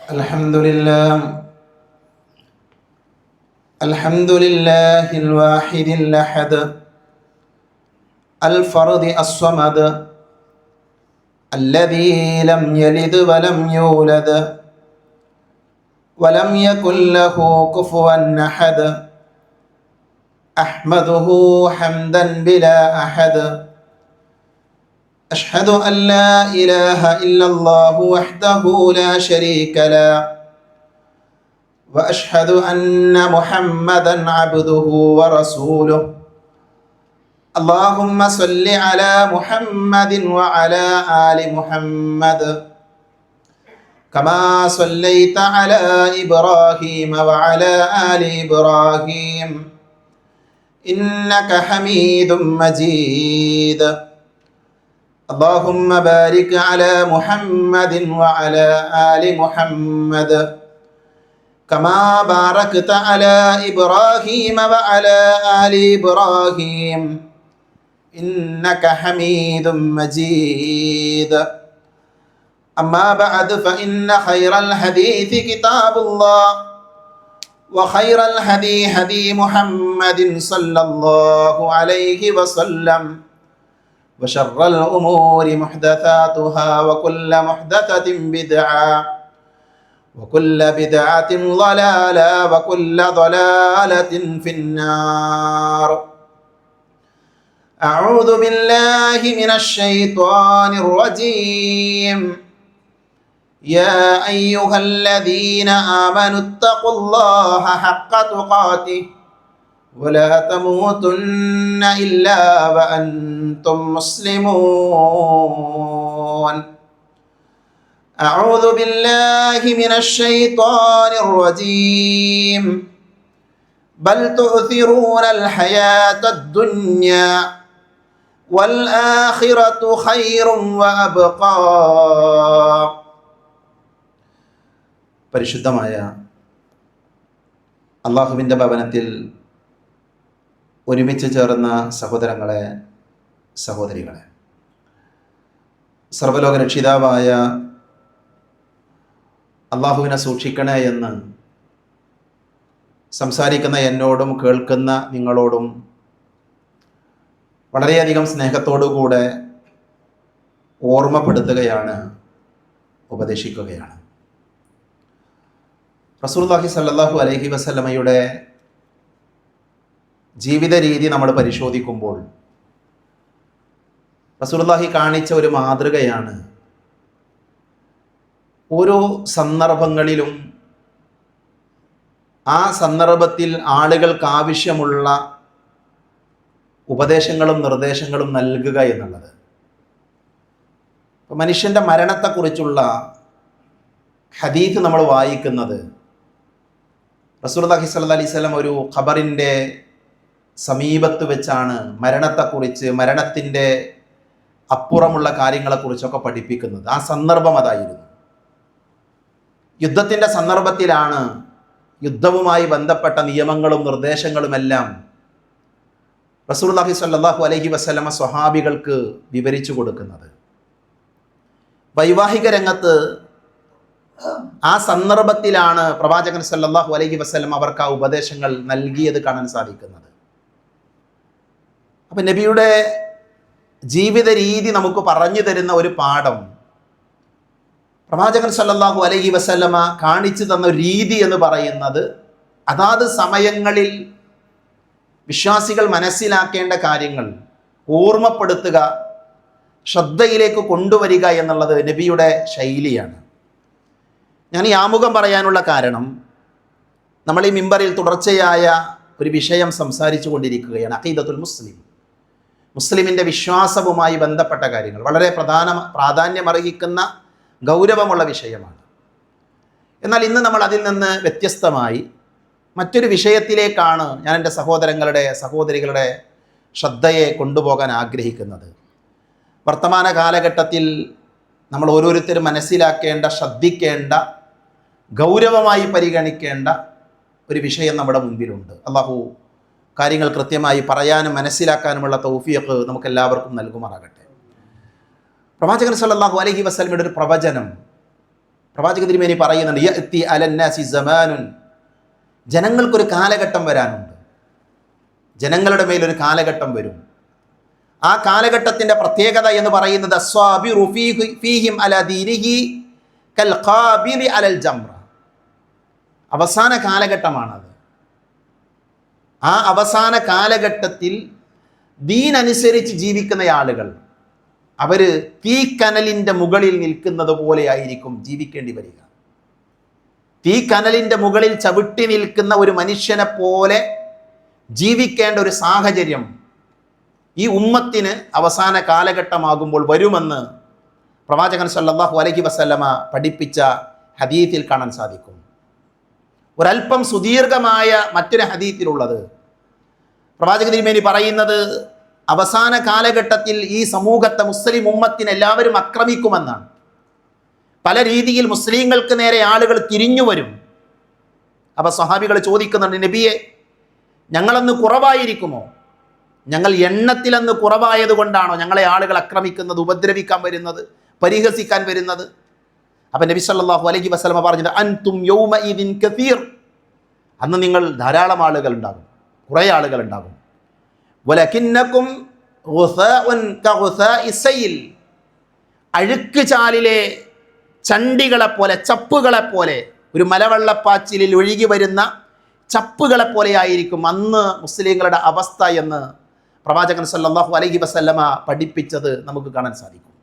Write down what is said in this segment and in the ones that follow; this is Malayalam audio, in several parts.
الحمد لله الحمد لله الواحد الأحد الفرد الصمد الذي لم يلد ولم يولد ولم يكن له كفوا أحد أحمده حمدا بلا أحد أشهد أن لا إله إلا الله وحده لا شريك له وأشهد أن محمدا عبده ورسوله اللهم صل على محمد وعلى آل محمد كما صليت على إبراهيم وعلى آل إبراهيم إنك حميد مجيد اللهم بارك على محمد وعلى آل محمد كما باركت على إبراهيم وعلى آل إبراهيم إنك حميد مجيد أما بعد فإن خير الحديث كتاب الله وخير الهدي هدي محمد صلى الله عليه وسلم وشر الأمور محدثاتها وكل محدثة بدعة وكل بدعة ضلالة وكل ضلالة في النار أعوذ بالله من الشيطان الرجيم يا أيها الذين آمنوا اتقوا الله حق تقاته ولا تموتن إلا وأنتم مسلمون أعوذ بالله من الشيطان الرجيم بل تؤثرون الحياة الدنيا والآخرة خير وأبقى പരിശുദ്ധമായ അള്ളാഹുവിൻ്റെ ഭവനത്തിൽ ഒരുമിച്ച് ചേർന്ന സഹോദരങ്ങളെ, സഹോദരികളെ, സർവ്വലോക രക്ഷിതാവായ അള്ളാഹുവിനെ സൂക്ഷിക്കണേ എന്ന് സംസാരിക്കുന്ന എന്നോടും കേൾക്കുന്ന നിങ്ങളോടും വളരെയധികം സ്നേഹത്തോടുകൂടെ ഓർമ്മപ്പെടുത്തുകയാണ്, ഉപദേശിക്കുകയാണ്. റസൂലുള്ളാഹി സ്വല്ലല്ലാഹു അലൈഹി വസല്ലമയുടെ ജീവിത രീതി നമ്മൾ പരിശോധിക്കുമ്പോൾ റസൂലുള്ളാഹി കാണിച്ച ഒരു മാതൃകയാണ് ഓരോ സന്ദർഭങ്ങളിലും ആ സന്ദർഭത്തിൽ ആളുകൾക്ക് ആവശ്യമുള്ള ഉപദേശങ്ങളും നിർദ്ദേശങ്ങളും നൽകുക എന്നുള്ളത്. മനുഷ്യൻ്റെ മരണത്തെക്കുറിച്ചുള്ള ഹദീത്ത് നമ്മൾ വായിക്കുന്നത് റസൂലുള്ളാഹി സ്വല്ലല്ലാഹി അലൈഹി വസല്ലം ഒരു ഖബറിൻ്റെ സമീപത്ത് വെച്ചാണ് മരണത്തെക്കുറിച്ച്, മരണത്തിൻ്റെ അപ്പുറമുള്ള കാര്യങ്ങളെക്കുറിച്ചൊക്കെ പഠിപ്പിക്കുന്നത്. ആ സന്ദർഭം അതായിരുന്നു. യുദ്ധത്തിൻ്റെ സന്ദർഭത്തിലാണ് യുദ്ധവുമായി ബന്ധപ്പെട്ട നിയമങ്ങളും നിർദ്ദേശങ്ങളുമെല്ലാം റസൂലുള്ളാഹി സ്വല്ലല്ലാഹു അലൈഹി വസല്ലമ സ്വഹാബികൾക്ക് വിവരിച്ചു കൊടുക്കുന്നത്. വൈവാഹിക രംഗത്ത് ആ സന്ദർഭത്തിലാണ് പ്രവാചകൻ സല്ലല്ലാഹു അലൈഹി വസല്ലം അവർക്ക് ആ ഉപദേശങ്ങൾ നൽകിയത് കാണാൻ സാധിക്കുന്നത്. അപ്പം നബിയുടെ ജീവിത രീതി നമുക്ക് പറഞ്ഞു തരുന്ന ഒരു പാഠം, പ്രവാചകൻ സല്ലല്ലാഹു അലൈഹി വസല്ലമ കാണിച്ചു തന്ന രീതി എന്ന് പറയുന്നത് അതാത് സമയങ്ങളിൽ വിശ്വാസികൾ മനസ്സിലാക്കേണ്ട കാര്യങ്ങൾ ഓർമ്മപ്പെടുത്തുക, ശ്രദ്ധയിലേക്ക് കൊണ്ടുവരിക എന്നുള്ളത് നബിയുടെ ശൈലിയാണ്. ഞാൻ ഈ ആമുഖം പറയാനുള്ള കാരണം, നമ്മൾ ഈ മിമ്പറിൽ തുടർച്ചയായ ഒരു വിഷയം സംസാരിച്ചു കൊണ്ടിരിക്കുകയാണ്. അഖീദത്തുൽ മുസ്ലിം, മുസ്ലിമിൻ്റെ വിശ്വാസവുമായി ബന്ധപ്പെട്ട കാര്യങ്ങൾ വളരെ പ്രാധാന്യമർഹിക്കുന്ന ഗൗരവമുള്ള വിഷയമാണ്. എന്നാൽ ഇന്ന് നമ്മൾ അതിൽ നിന്ന് വ്യത്യസ്തമായി മറ്റൊരു വിഷയത്തിലേക്കാണ് ഞാൻ എൻ്റെ സഹോദരങ്ങളുടെ, സഹോദരികളുടെ ശ്രദ്ധയെ കൊണ്ടുപോകാൻ ആഗ്രഹിക്കുന്നത്. വർത്തമാന കാലഘട്ടത്തിൽ നമ്മൾ ഓരോരുത്തരും മനസ്സിലാക്കേണ്ട, ശ്രദ്ധിക്കേണ്ട, ഗൗരവമായി പരിഗണിക്കേണ്ട ഒരു വിഷയം നമ്മുടെ മുൻപിലുണ്ട്. അല്ലാഹു കാര്യങ്ങൾ കൃത്യമായി പറയാനും മനസ്സിലാക്കാനുമുള്ള തൗഫീഖ് നമുക്കെല്ലാവർക്കും നൽകുമാറാകട്ടെ. പ്രവാചകൻ സല്ലല്ലാഹു അലൈഹി വസല്ലമയുടെ ഒരു പ്രവചനം പ്രവാചക തിരുമേനി പറയുന്നുണ്ട്, യഅതി അലന്നാസി സമാനുൻ, ജനങ്ങൾക്കൊരു കാലഘട്ടം വരാനുണ്ട്, ജനങ്ങളുടെ മേലൊരു കാലഘട്ടം വരും. ആ കാലഘട്ടത്തിൻ്റെ പ്രത്യേകത എന്ന് പറയുന്നത് അസ്വാബിറു ഫീഹിം അലാ ദീനിഹി കൽ ഖാബിലി അലൽ ജംറ, അവസാന കാലഘട്ടമാണത്. ആ അവസാന കാലഘട്ടത്തിൽ ദീൻ അനുസരിച്ച് ജീവിക്കുന്ന ആളുകൾ അവർ തീക്കനലിൻ്റെ മുകളിൽ നിൽക്കുന്നത് പോലെ ആയിരിക്കും ജീവിക്കേണ്ടി വരിക. തീക്കനലിൻ്റെ മുകളിൽ ചവിട്ടി നിൽക്കുന്ന ഒരു മനുഷ്യനെ പോലെ ജീവിക്കേണ്ട ഒരു സാഹചര്യം ഈ ഉമ്മത്തിന് അവസാന കാലഘട്ടമാകുമ്പോൾ വരുമെന്ന് പ്രവാചകൻ സല്ലല്ലാഹു അലൈഹി വസല്ലമ പഠിപ്പിച്ച ഹദീത്തിൽ കാണാൻ സാധിക്കും. ഒരല്പം സുദീർഘമായ മറ്റൊരു ഹദീത്തിലുള്ളത് പ്രവാചക തിരുമേനി പറയുന്നത്, അവസാന കാലഘട്ടത്തിൽ ഈ സമൂഹത്തെ, മുസ്ലിം ഉമ്മത്തിനെ എല്ലാവരും ആക്രമിക്കുമെന്നാണ്. പല രീതിയിൽ മുസ്ലിങ്ങൾക്ക് നേരെ ആളുകൾ തിരിഞ്ഞു വരും. അപ്പോൾ സ്വഹാബികൾ ചോദിക്കുന്നുണ്ട്, നബിയെ, ഞങ്ങളന്ന് കുറവായിരിക്കുമോ? ഞങ്ങൾ എണ്ണത്തിലന്ന് കുറവായത് കൊണ്ടാണോ ഞങ്ങളെ ആളുകൾ ആക്രമിക്കുന്നത്, ഉപദ്രവിക്കാൻ വരുന്നത്, പരിഹസിക്കാൻ വരുന്നത്? അപ്പം നബി സല്ലല്ലാഹു അലൈഹി വസല്ലമ പറഞ്ഞത്, അൻതും യൗമഇദിൻ കസീർ, അന്ന് നിങ്ങൾ ധാരാളം ആളുകൾ ഉണ്ടാകും, കുറേ ആളുകൾ ഉണ്ടാകും. വലകിന്നകും ഗുസാഉൻ കഗുസാഇ സൈൽ, അഴുക്ക് ചാലിലെ ചണ്ടികളെപ്പോലെ, ചപ്പുകളെപ്പോലെ, ഒരു മലവെള്ളപ്പാച്ചിലിൽ ഒഴുകി വരുന്ന ചപ്പുകളെപ്പോലെ ആയിരിക്കും അന്ന് മുസ്ലിങ്ങളുടെ അവസ്ഥ എന്ന് പ്രവാചകൻ സല്ലല്ലാഹു അലൈഹി വസല്ലമ പഠിപ്പിച്ചത് നമുക്ക് കാണാൻ സാധിക്കും.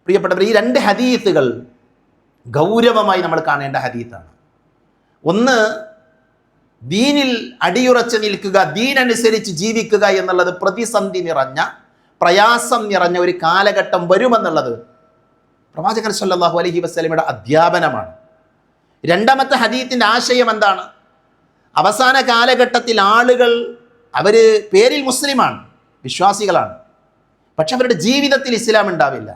പ്രിയപ്പെട്ടവർ, ഈ രണ്ട് ഹദീസുകൾ ഗൗരവമായി നമ്മൾ കാണേണ്ട ഹദീസാണ്. ഒന്ന്, ദീനിൽ അടിയുറച്ച് നിൽക്കുക, ദീനനുസരിച്ച് ജീവിക്കുക എന്നുള്ളത് പ്രതിസന്ധി നിറഞ്ഞ, പ്രയാസം നിറഞ്ഞ ഒരു കാലഘട്ടം വരുമെന്നുള്ളത് പ്രവാചകൻ സല്ലല്ലാഹു അലൈഹി വസല്ലമയുടെ അധ്യാപനമാണ്. രണ്ടാമത്തെ ഹദീസിൻ്റെ ആശയം എന്താണ്? അവസാന കാലഘട്ടത്തിൽ ആളുകൾ അവർ പേരിൽ മുസ്ലിമാണ്, വിശ്വാസികളാണ്, പക്ഷെ അവരുടെ ജീവിതത്തിൽ ഇസ്ലാം ഉണ്ടാവില്ല.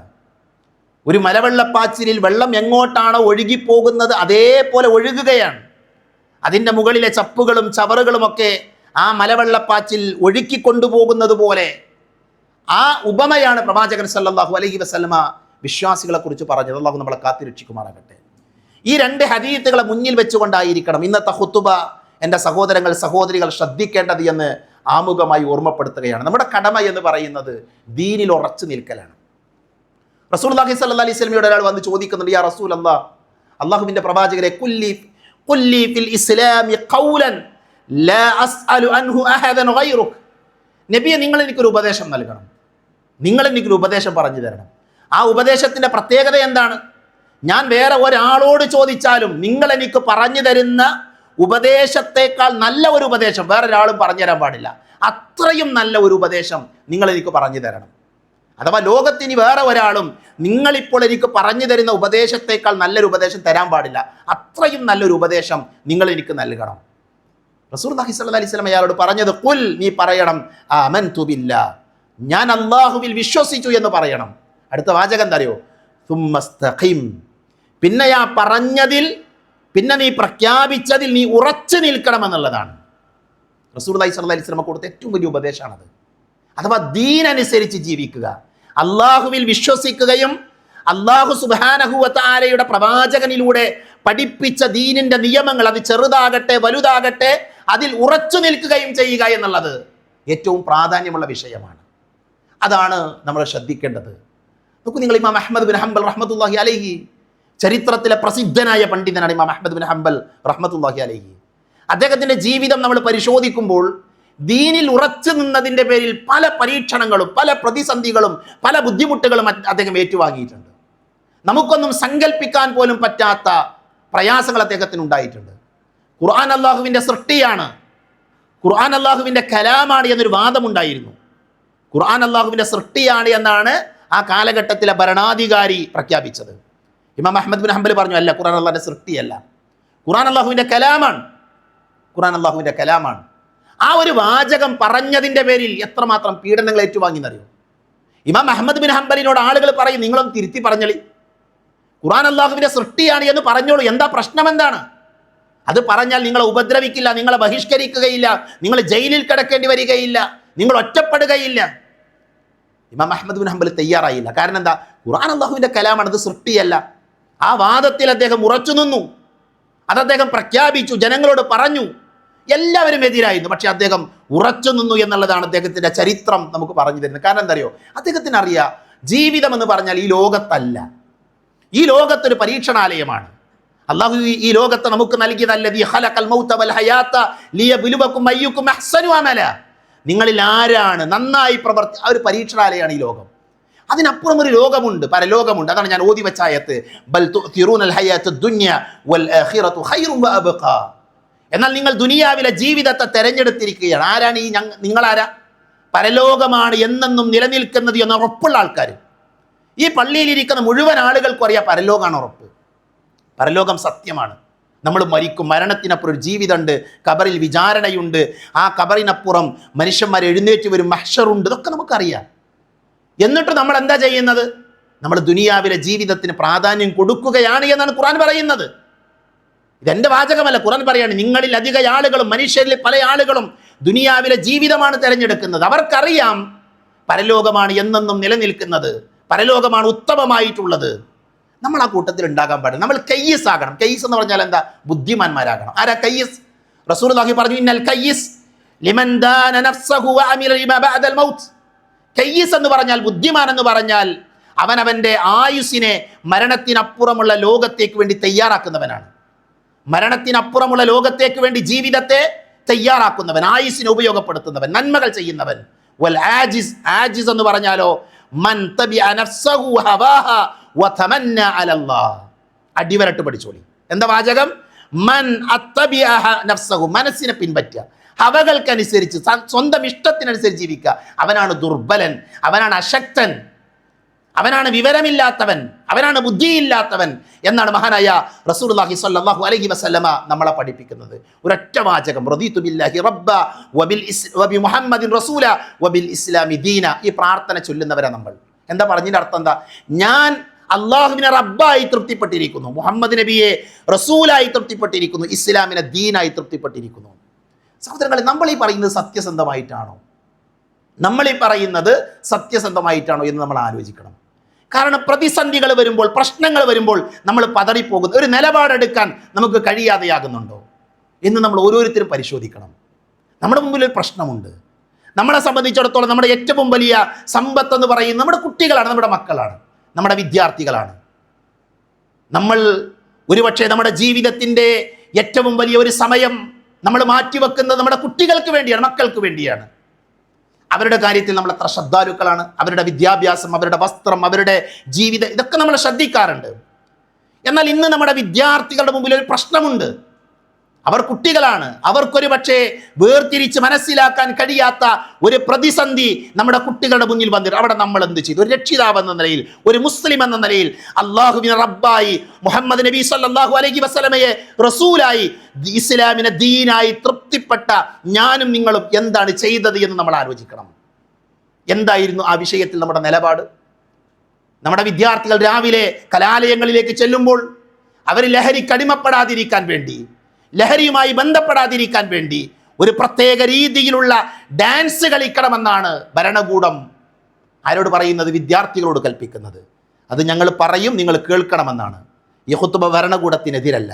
ഒരു മലവെള്ളപ്പാച്ചിലിൽ വെള്ളം എങ്ങോട്ടാണോ ഒഴുകിപ്പോകുന്നത് അതേപോലെ ഒഴുകുകയാണ്. അതിൻ്റെ മുകളിലെ ചപ്പുകളും ചവറുകളുമൊക്കെ ആ മലവെള്ളപ്പാച്ചിൽ ഒഴുക്കിക്കൊണ്ടുപോകുന്നത് പോലെ ആ ഉപമയാണ് പ്രവാചകൻ സല്ലല്ലാഹു അലൈഹി വസല്ലമ വിശ്വാസികളെ കുറിച്ച് പറഞ്ഞത്. അല്ലാഹു നമ്മളെ കാത്തിരക്ഷിക്കുമാറാകട്ടെ. ഈ രണ്ട് ഹദീസുകളെ മുന്നിൽ വെച്ചുകൊണ്ടായിരിക്കണം ഇന്നത്തെ ഖുതുബ എൻ്റെ സഹോദരങ്ങൾ, സഹോദരികൾ ശ്രദ്ധിക്കേണ്ടത് എന്ന് ആമുഖമായി ഓർമ്മപ്പെടുത്തുകയാണ്. നമ്മുടെ കടമ എന്ന് പറയുന്നത് ദീനിൽ ഉറച്ചു നിൽക്കലാണ്. റസൂലുള്ളാഹി സ്വല്ലല്ലാഹി അലൈഹി വസല്ലമയോട് ഒരാൾ വന്ന് ചോദിക്കുന്നുണ്ട്, യാ റസൂലല്ലാഹ്, അല്ലാഹുവിൻ്റെ പ്രവാചകരെ, ഖുല്ലി ഫിൽ ഇസ്ലാമി ഖൗലൻ ലാ അസ്അലു അൻഹു അഹദൻ ഗൈറുക്, നബിയെ, നിങ്ങൾ എനിക്കൊരു ഉപദേശം നൽകണം, നിങ്ങൾ എനിക്കൊരു ഉപദേശം പറഞ്ഞു തരണം. ആ ഉപദേശത്തിൻ്റെ പ്രത്യേകത എന്താണ്? ഞാൻ വേറെ ഒരാളോട് ചോദിച്ചാലും നിങ്ങൾ എനിക്ക് പറഞ്ഞു തരുന്ന ഉപദേശത്തേക്കാൾ നല്ല ഒരു ഉപദേശം വേറൊരാളും പറഞ്ഞു തരാൻ പാടില്ല. അത്രയും നല്ല ഒരു ഉപദേശം നിങ്ങൾ എനിക്ക് പറഞ്ഞു തരണം. അഥവാ ലോകത്തിന് വേറെ ഒരാളും നിങ്ങളിപ്പോൾ എനിക്ക് പറഞ്ഞു തരുന്ന ഉപദേശത്തേക്കാൾ നല്ലൊരു ഉപദേശം തരാൻ പാടില്ല. അത്രയും നല്ലൊരു ഉപദേശം നിങ്ങൾ എനിക്ക് നൽകണം. റസൂലുള്ളാഹി സ്വല്ലല്ലാഹി അലൈഹി വസല്ലം അയാളോട് പറഞ്ഞത്, ഖുൽ, നീ പറയണം, ആമൻതു ബില്ലാഹ്, ഞാൻ അല്ലാഹുവിൽ വിശ്വസിച്ചു എന്ന് പറയണം. അടുത്ത വാചകം എന്താ അറിയോ? സുമ്മസ്തഖിം, പിന്നെ ആ പറഞ്ഞതിൽ, പിന്നെ നീ പ്രഖ്യാപിച്ചതിൽ നീ ഉറച്ചു നിൽക്കണമെന്നുള്ളതാണ് റസൂലുള്ളാഹി സ്വല്ലല്ലാഹി അലൈഹി വസല്ലം കൊടുത്ത ഏറ്റവും വലിയ ഉപദേശമാണത്. അഥവാ ദീൻ അനുസരിച്ച് ജീവിക്കുക, അള്ളാഹുവിൽ വിശ്വസിക്കുകയും അള്ളാഹു സുബ്ഹാനഹു വ തആലയുടെ പ്രവാചകനിലൂടെ പഠിപ്പിച്ച ദീനിൻ്റെ നിയമങ്ങൾ, അത് ചെറുതാകട്ടെ വലുതാകട്ടെ, അതിൽ ഉറച്ചു നിൽക്കുകയും ചെയ്യുക എന്നുള്ളത് ഏറ്റവും പ്രാധാന്യമുള്ള വിഷയമാണ്. അതാണ് നമ്മൾ ശ്രദ്ധിക്കേണ്ടത്. നോക്കൂ, നിങ്ങൾ ഇമാം അഹ്മദ് ബിൻ ഹംബൽ റഹ്മത്തുള്ളാഹി അലൈഹി, ചരിത്രത്തിലെ പ്രസിദ്ധനായ പണ്ഡിതനാണ് ഇമാം അഹ്മദ് ബിൻ ഹംബൽ റഹ്മത്തുള്ളാഹി അലൈഹി. അദ്ദേഹത്തിൻ്റെ ജീവിതം നമ്മൾ പരിശോധിക്കുമ്പോൾ ദീനിൽ ഉറച്ചു നിന്നതിൻ്റെ പേരിൽ പല പരീക്ഷണങ്ങളും, പല പ്രതിസന്ധികളും, പല ബുദ്ധിമുട്ടുകളും അദ്ദേഹം ഏറ്റുവാങ്ങിയിട്ടുണ്ട്. നമുക്കൊന്നും സങ്കല്പിക്കാൻ പോലും പറ്റാത്ത പ്രയാസങ്ങൾ അദ്ദേഹത്തിന് ഉണ്ടായിട്ടുണ്ട്. ഖുർആൻ അല്ലാഹുവിൻ്റെ സൃഷ്ടിയാണ്, ഖുർആൻ അല്ലാഹുവിൻ്റെ കലാമാണ് എന്നൊരു വാദമുണ്ടായിരുന്നു. ഖുർആൻ അല്ലാഹുവിൻ്റെ സൃഷ്ടിയാണ് എന്നാണ് ആ കാലഘട്ടത്തിലെ ഭരണാധികാരി പ്രഖ്യാപിച്ചത്. ഇമാം അഹ്മദ് ബിൻ ഹംബൽ പറഞ്ഞു, അല്ല, ഖുർആൻ അല്ലാഹുവിൻ്റെ സൃഷ്ടിയല്ല, ഖുർആൻ അല്ലാഹുവിൻ്റെ കലാമാണ്, ഖുർആൻ അല്ലാഹുവിൻ്റെ കലാമാണ്. ആ ഒരു വാചകം പറഞ്ഞതിൻ്റെ പേരിൽ എത്രമാത്രം പീഡനങ്ങൾ ഏറ്റുവാങ്ങിയെന്നറിയോ? ഇമാം അഹ്മദ് ബിൻ ഹംബലിനോട് ആളുകൾ പറയും, നിങ്ങളൊന്ന് തിരുത്തി പറഞ്ഞളി, ഖുർആൻ അല്ലാഹുവിൻ്റെ സൃഷ്ടിയാണ് എന്ന് പറഞ്ഞോളൂ, എന്താ പ്രശ്നം, എന്താണ്? അത് പറഞ്ഞാൽ നിങ്ങളെ ഉപദ്രവിക്കില്ല, നിങ്ങളെ ബഹിഷ്കരിക്കുകയില്ല, നിങ്ങൾ ജയിലിൽ കിടക്കേണ്ടി വരികയില്ല, നിങ്ങൾ ഒറ്റപ്പെടുകയില്ല. ഇമാം അഹ്മദ് ബിൻ ഹംബൽ തയ്യാറായില്ല. കാരണം എന്താ? ഖുർആൻ അല്ലാഹുവിൻ്റെ കലാമാണ്, അത് സൃഷ്ടിയല്ല. ആ വാദത്തിൽ അദ്ദേഹം ഉറച്ചു നിന്നു. അത് അദ്ദേഹം പ്രഖ്യാപിച്ചു, ജനങ്ങളോട് പറഞ്ഞു. എല്ലാവരും എതിരായിരുന്നു, പക്ഷെ അദ്ദേഹം ഉറച്ചു നിന്നു എന്നുള്ളതാണ് അദ്ദേഹത്തിന്റെ ചരിത്രം നമുക്ക് പറഞ്ഞു തരുന്നത്. കാരണം എന്താ അറിയോ, അദ്ദേഹത്തിന് അറിയാം ജീവിതം എന്ന് പറഞ്ഞാൽ ഈ ലോകത്തല്ല, ഈ ലോകത്തൊരു പരീക്ഷണാലയമാണ്. അള്ളാഹു ഈ ലോകത്തെ നമുക്ക് നൽകിയതല്ലദീ ഖലഖൽ മൗത വൽ ഹയാത ലിയബ്ലുവകും അയ്യുകും അഹ്സനു അമല. നിങ്ങളിൽ ആരാണ് നന്നായി ആ ഒരു പരീക്ഷണാലയമാണ് ഈ ലോകം. അതിനപ്പുറം ഒരു ലോകമുണ്ട്, പരലോകമുണ്ട്. അതാണ് ഞാൻ ഓതി വെച്ച ആയത്ത്, ബൽ തുഅ്തിറൂനൽ ഹയാത്തദ് ദുനിയ വൽ ആഖിറതു ഖൈറുൻ വഅബ്ഖാ. എന്നാൽ നിങ്ങൾ ദുനിയാവിലെ ജീവിതത്തെ തെരഞ്ഞെടുത്തിരിക്കുകയാണ്. ആരാണ് ഈ നിങ്ങളാരാ? പരലോകമാണ് എന്നെന്നും നിലനിൽക്കുന്നത് എന്ന് ഉറപ്പുള്ള ആൾക്കാർ. ഈ പള്ളിയിലിരിക്കുന്ന മുഴുവൻ ആളുകൾക്കും അറിയാം പരലോകമാണ് ഉറപ്പ്, പരലോകം സത്യമാണ്. നമ്മൾ മരിക്കും, മരണത്തിനപ്പുറം ഒരു ജീവിതമുണ്ട്, ഖബറിൽ വിചാരണയുണ്ട്, ആ ഖബറിനപ്പുറം മനുഷ്യന്മാർ എഴുന്നേറ്റ് വരും, മഹ്ശറുണ്ട്, ഇതൊക്കെ നമുക്കറിയാം. എന്നിട്ട് നമ്മൾ എന്താ ചെയ്യുന്നത്? നമ്മൾ ദുനിയാവിലെ ജീവിതത്തിന് പ്രാധാന്യം കൊടുക്കുകയാണ് എന്നാണ് ഖുർആൻ പറയുന്നത്. ഇതെന്റെ വാചകമല്ല, ഖുർആൻ പറയാണ് നിങ്ങളിൽ അധിക ആളുകളും, മനുഷ്യരിൽ പല ആളുകളും ദുനിയാവിലെ ജീവിതമാണ് തിരഞ്ഞെടുക്കുന്നത്. അവർക്കറിയാം പരലോകമാണ് എന്നെന്നും നിലനിൽക്കുന്നത്, പരലോകമാണ് ഉത്തമമായിട്ടുള്ളത്. നമ്മൾ ആ കൂട്ടത്തിൽ ഉണ്ടാകാൻ പാടില്ല. നമ്മൾ കയ്യിസ് ആകണം. കയ്യിസ് എന്ന് പറഞ്ഞാൽ എന്താ? ബുദ്ധിമാന്മാരാകണം. ആരാ കയ്യിസ്? റസൂലുള്ളാഹി പറഞ്ഞു, ഇന്നൽ കയ്യിസ് ലിമൻ ദാന നഫ്സഹു വഅമില ലിമാ ബഅദൽ മൗത്ത്. കയ്യിസ് എന്ന് പറഞ്ഞാൽ, ബുദ്ധിമാൻ എന്ന് പറഞ്ഞാൽ അവനവന്റെ ആയുസ്സിനെ മരണത്തിനപ്പുറമുള്ള ലോകത്തേക്ക് വേണ്ടി തയ്യാറാക്കുന്നവനാണ്. മരണത്തിനപ്പുറമുള്ള ലോകത്തേക്ക് വേണ്ടി ജീവിതത്തെ തയ്യാറാക്കുന്നവൻ, ആയുസ്സിനെ ഉപയോഗപ്പെടുത്തുന്നവൻ, നന്മകൾ ചെയ്യുന്നവൻ. വൽ ആജിസ്, ആജിസ് എന്ന് പറഞ്ഞാലോ മൻ തബിഅ നഫ്സഹു ഹവാഹ വതമന്ന അലല്ലാഹ്. അടിവരട്ട് പഠിച്ചോളി. എന്താ വാചകം? മൻ അത്തബിഅ നഫ്സഹു, മനസ്സിനെ പിൻപറ്റുക, ഹവകൾക്കനുസരിച്ച് സ്വന്തം ഇഷ്ടത്തിനനുസരിച്ച് ജീവിക്കുക, അവനാണ് ദുർബലൻ, അവനാണ് അശക്തൻ, അവനാണ് വിവരമില്ലാത്തവൻ, അവനാണ് ബുദ്ധിയില്ലാത്തവൻ എന്നാണ് മഹാനായ റസൂലുള്ളാഹി സ്വല്ലല്ലാഹു അലൈഹി വസല്ലമ നമ്മളെ പഠിപ്പിക്കുന്നത്. ഒരൊറ്റ വാചകം, റദീതു ബില്ലാഹി റബ്ബ വബി മുഹമ്മദിൻ റസൂല വബിൽ ഇസ്ലാമി ദീന. ഈ പ്രാർത്ഥന ചൊല്ലുന്നവരാ നമ്മൾ. എന്താ പറഞ്ഞതിന്റെ അർത്ഥം? എന്താ? ഞാൻ അള്ളാഹുവിനെ റബ്ബായി തൃപ്തിപ്പെട്ടിരിക്കുന്നു, മുഹമ്മദ് നബിയെ റസൂലായി തൃപ്തിപ്പെട്ടിരിക്കുന്നു, ഇസ്ലാമിനെ ദീനായി തൃപ്തിപ്പെട്ടിരിക്കുന്നു. സഹോദരങ്ങളെ, നമ്മൾ ഈ പറയുന്നത് സത്യസന്ധമായിട്ടാണോ? നമ്മൾ ഈ പറയുന്നത് സത്യസന്ധമായിട്ടാണോ എന്ന് നമ്മൾ ആലോചിക്കണം. കാരണം പ്രതിസന്ധികൾ വരുമ്പോൾ, പ്രശ്നങ്ങൾ വരുമ്പോൾ നമ്മൾ പതറിപ്പോകുന്നു. ഒരു നിലപാടെടുക്കാൻ നമുക്ക് കഴിയാതെയാകുന്നുണ്ടോ എന്ന് നമ്മൾ ഓരോരുത്തരും പരിശോധിക്കണം. നമ്മുടെ മുമ്പിൽ ഒരു പ്രശ്നമുണ്ട്. നമ്മളെ സംബന്ധിച്ചിടത്തോളം നമ്മുടെ ഏറ്റവും വലിയ സമ്പത്ത് എന്ന് പറയുന്നത് നമ്മുടെ കുട്ടികളാണ്, നമ്മുടെ മക്കളാണ്, നമ്മുടെ വിദ്യാർത്ഥികളാണ്. നമ്മൾ ഒരുപക്ഷെ നമ്മുടെ ജീവിതത്തിൻ്റെ ഏറ്റവും വലിയ ഒരു സമയം നമ്മൾ മാറ്റിവെക്കുന്നത് നമ്മുടെ കുട്ടികൾക്ക് വേണ്ടിയാണ്, മക്കൾക്ക് വേണ്ടിയാണ്. അവരുടെ കാര്യത്തിൽ നമ്മൾ എത്ര ശ്രദ്ധാലുക്കളാണ്. അവരുടെ വിദ്യാഭ്യാസം, അവരുടെ വസ്ത്രം, അവരുടെ ജീവിതം, ഇതൊക്കെ നമ്മൾ ശ്രദ്ധിക്കാറുണ്ട്. എന്നാൽ ഇന്ന് നമ്മുടെ വിദ്യാർത്ഥികളുടെ മുമ്പിൽ ഒരു പ്രശ്നമുണ്ട്. അവർ കുട്ടികളാണ്. അവർക്കൊരു പക്ഷേ വേർതിരിച്ച് മനസ്സിലാക്കാൻ കഴിയാത്ത ഒരു പ്രതിസന്ധി നമ്മുടെ കുട്ടികളുടെ മുന്നിൽ വന്നിട്ട് അവിടെ നമ്മൾ എന്ത് ചെയ്തു? ഒരു രക്ഷിതാവ് എന്ന നിലയിൽ, ഒരു മുസ്ലിം എന്ന നിലയിൽ, അള്ളാഹുവിനെ റബ്ബായി, മുഹമ്മദ് നബി സല്ലല്ലാഹു അലൈഹി വസല്ലമയെ റസൂലായി, ഇസ്ലാമിനെ ദീനായി തൃപ്തിപ്പെട്ട ഞാനും നിങ്ങളും എന്താണ് ചെയ്തത് എന്ന് നമ്മൾ ആലോചിക്കണം. എന്തായിരുന്നു ആ വിഷയത്തിൽ നമ്മുടെ നിലപാട്? നമ്മുടെ വിദ്യാർത്ഥികൾ രാവിലെ കലാലയങ്ങളിലേക്ക് ചെല്ലുമ്പോൾ അവർ ലഹരിക്ക് അടിമപ്പെടാതിരിക്കാൻ വേണ്ടി, ലഹരിയുമായി ബന്ധപ്പെടാതിരിക്കാൻ വേണ്ടി ഒരു പ്രത്യേക രീതിയിലുള്ള ഡാൻസ് കളിക്കണമെന്നാണ് ഭരണകൂടം ആരോട് പറയുന്നത്? വിദ്യാർത്ഥികളോട് കൽപ്പിക്കുന്നത്. അത് ഞങ്ങൾ പറയും, നിങ്ങൾ കേൾക്കണമെന്നാണ്. ഈ ഖുത്ബ ഭരണകൂടത്തിനെതിരല്ല,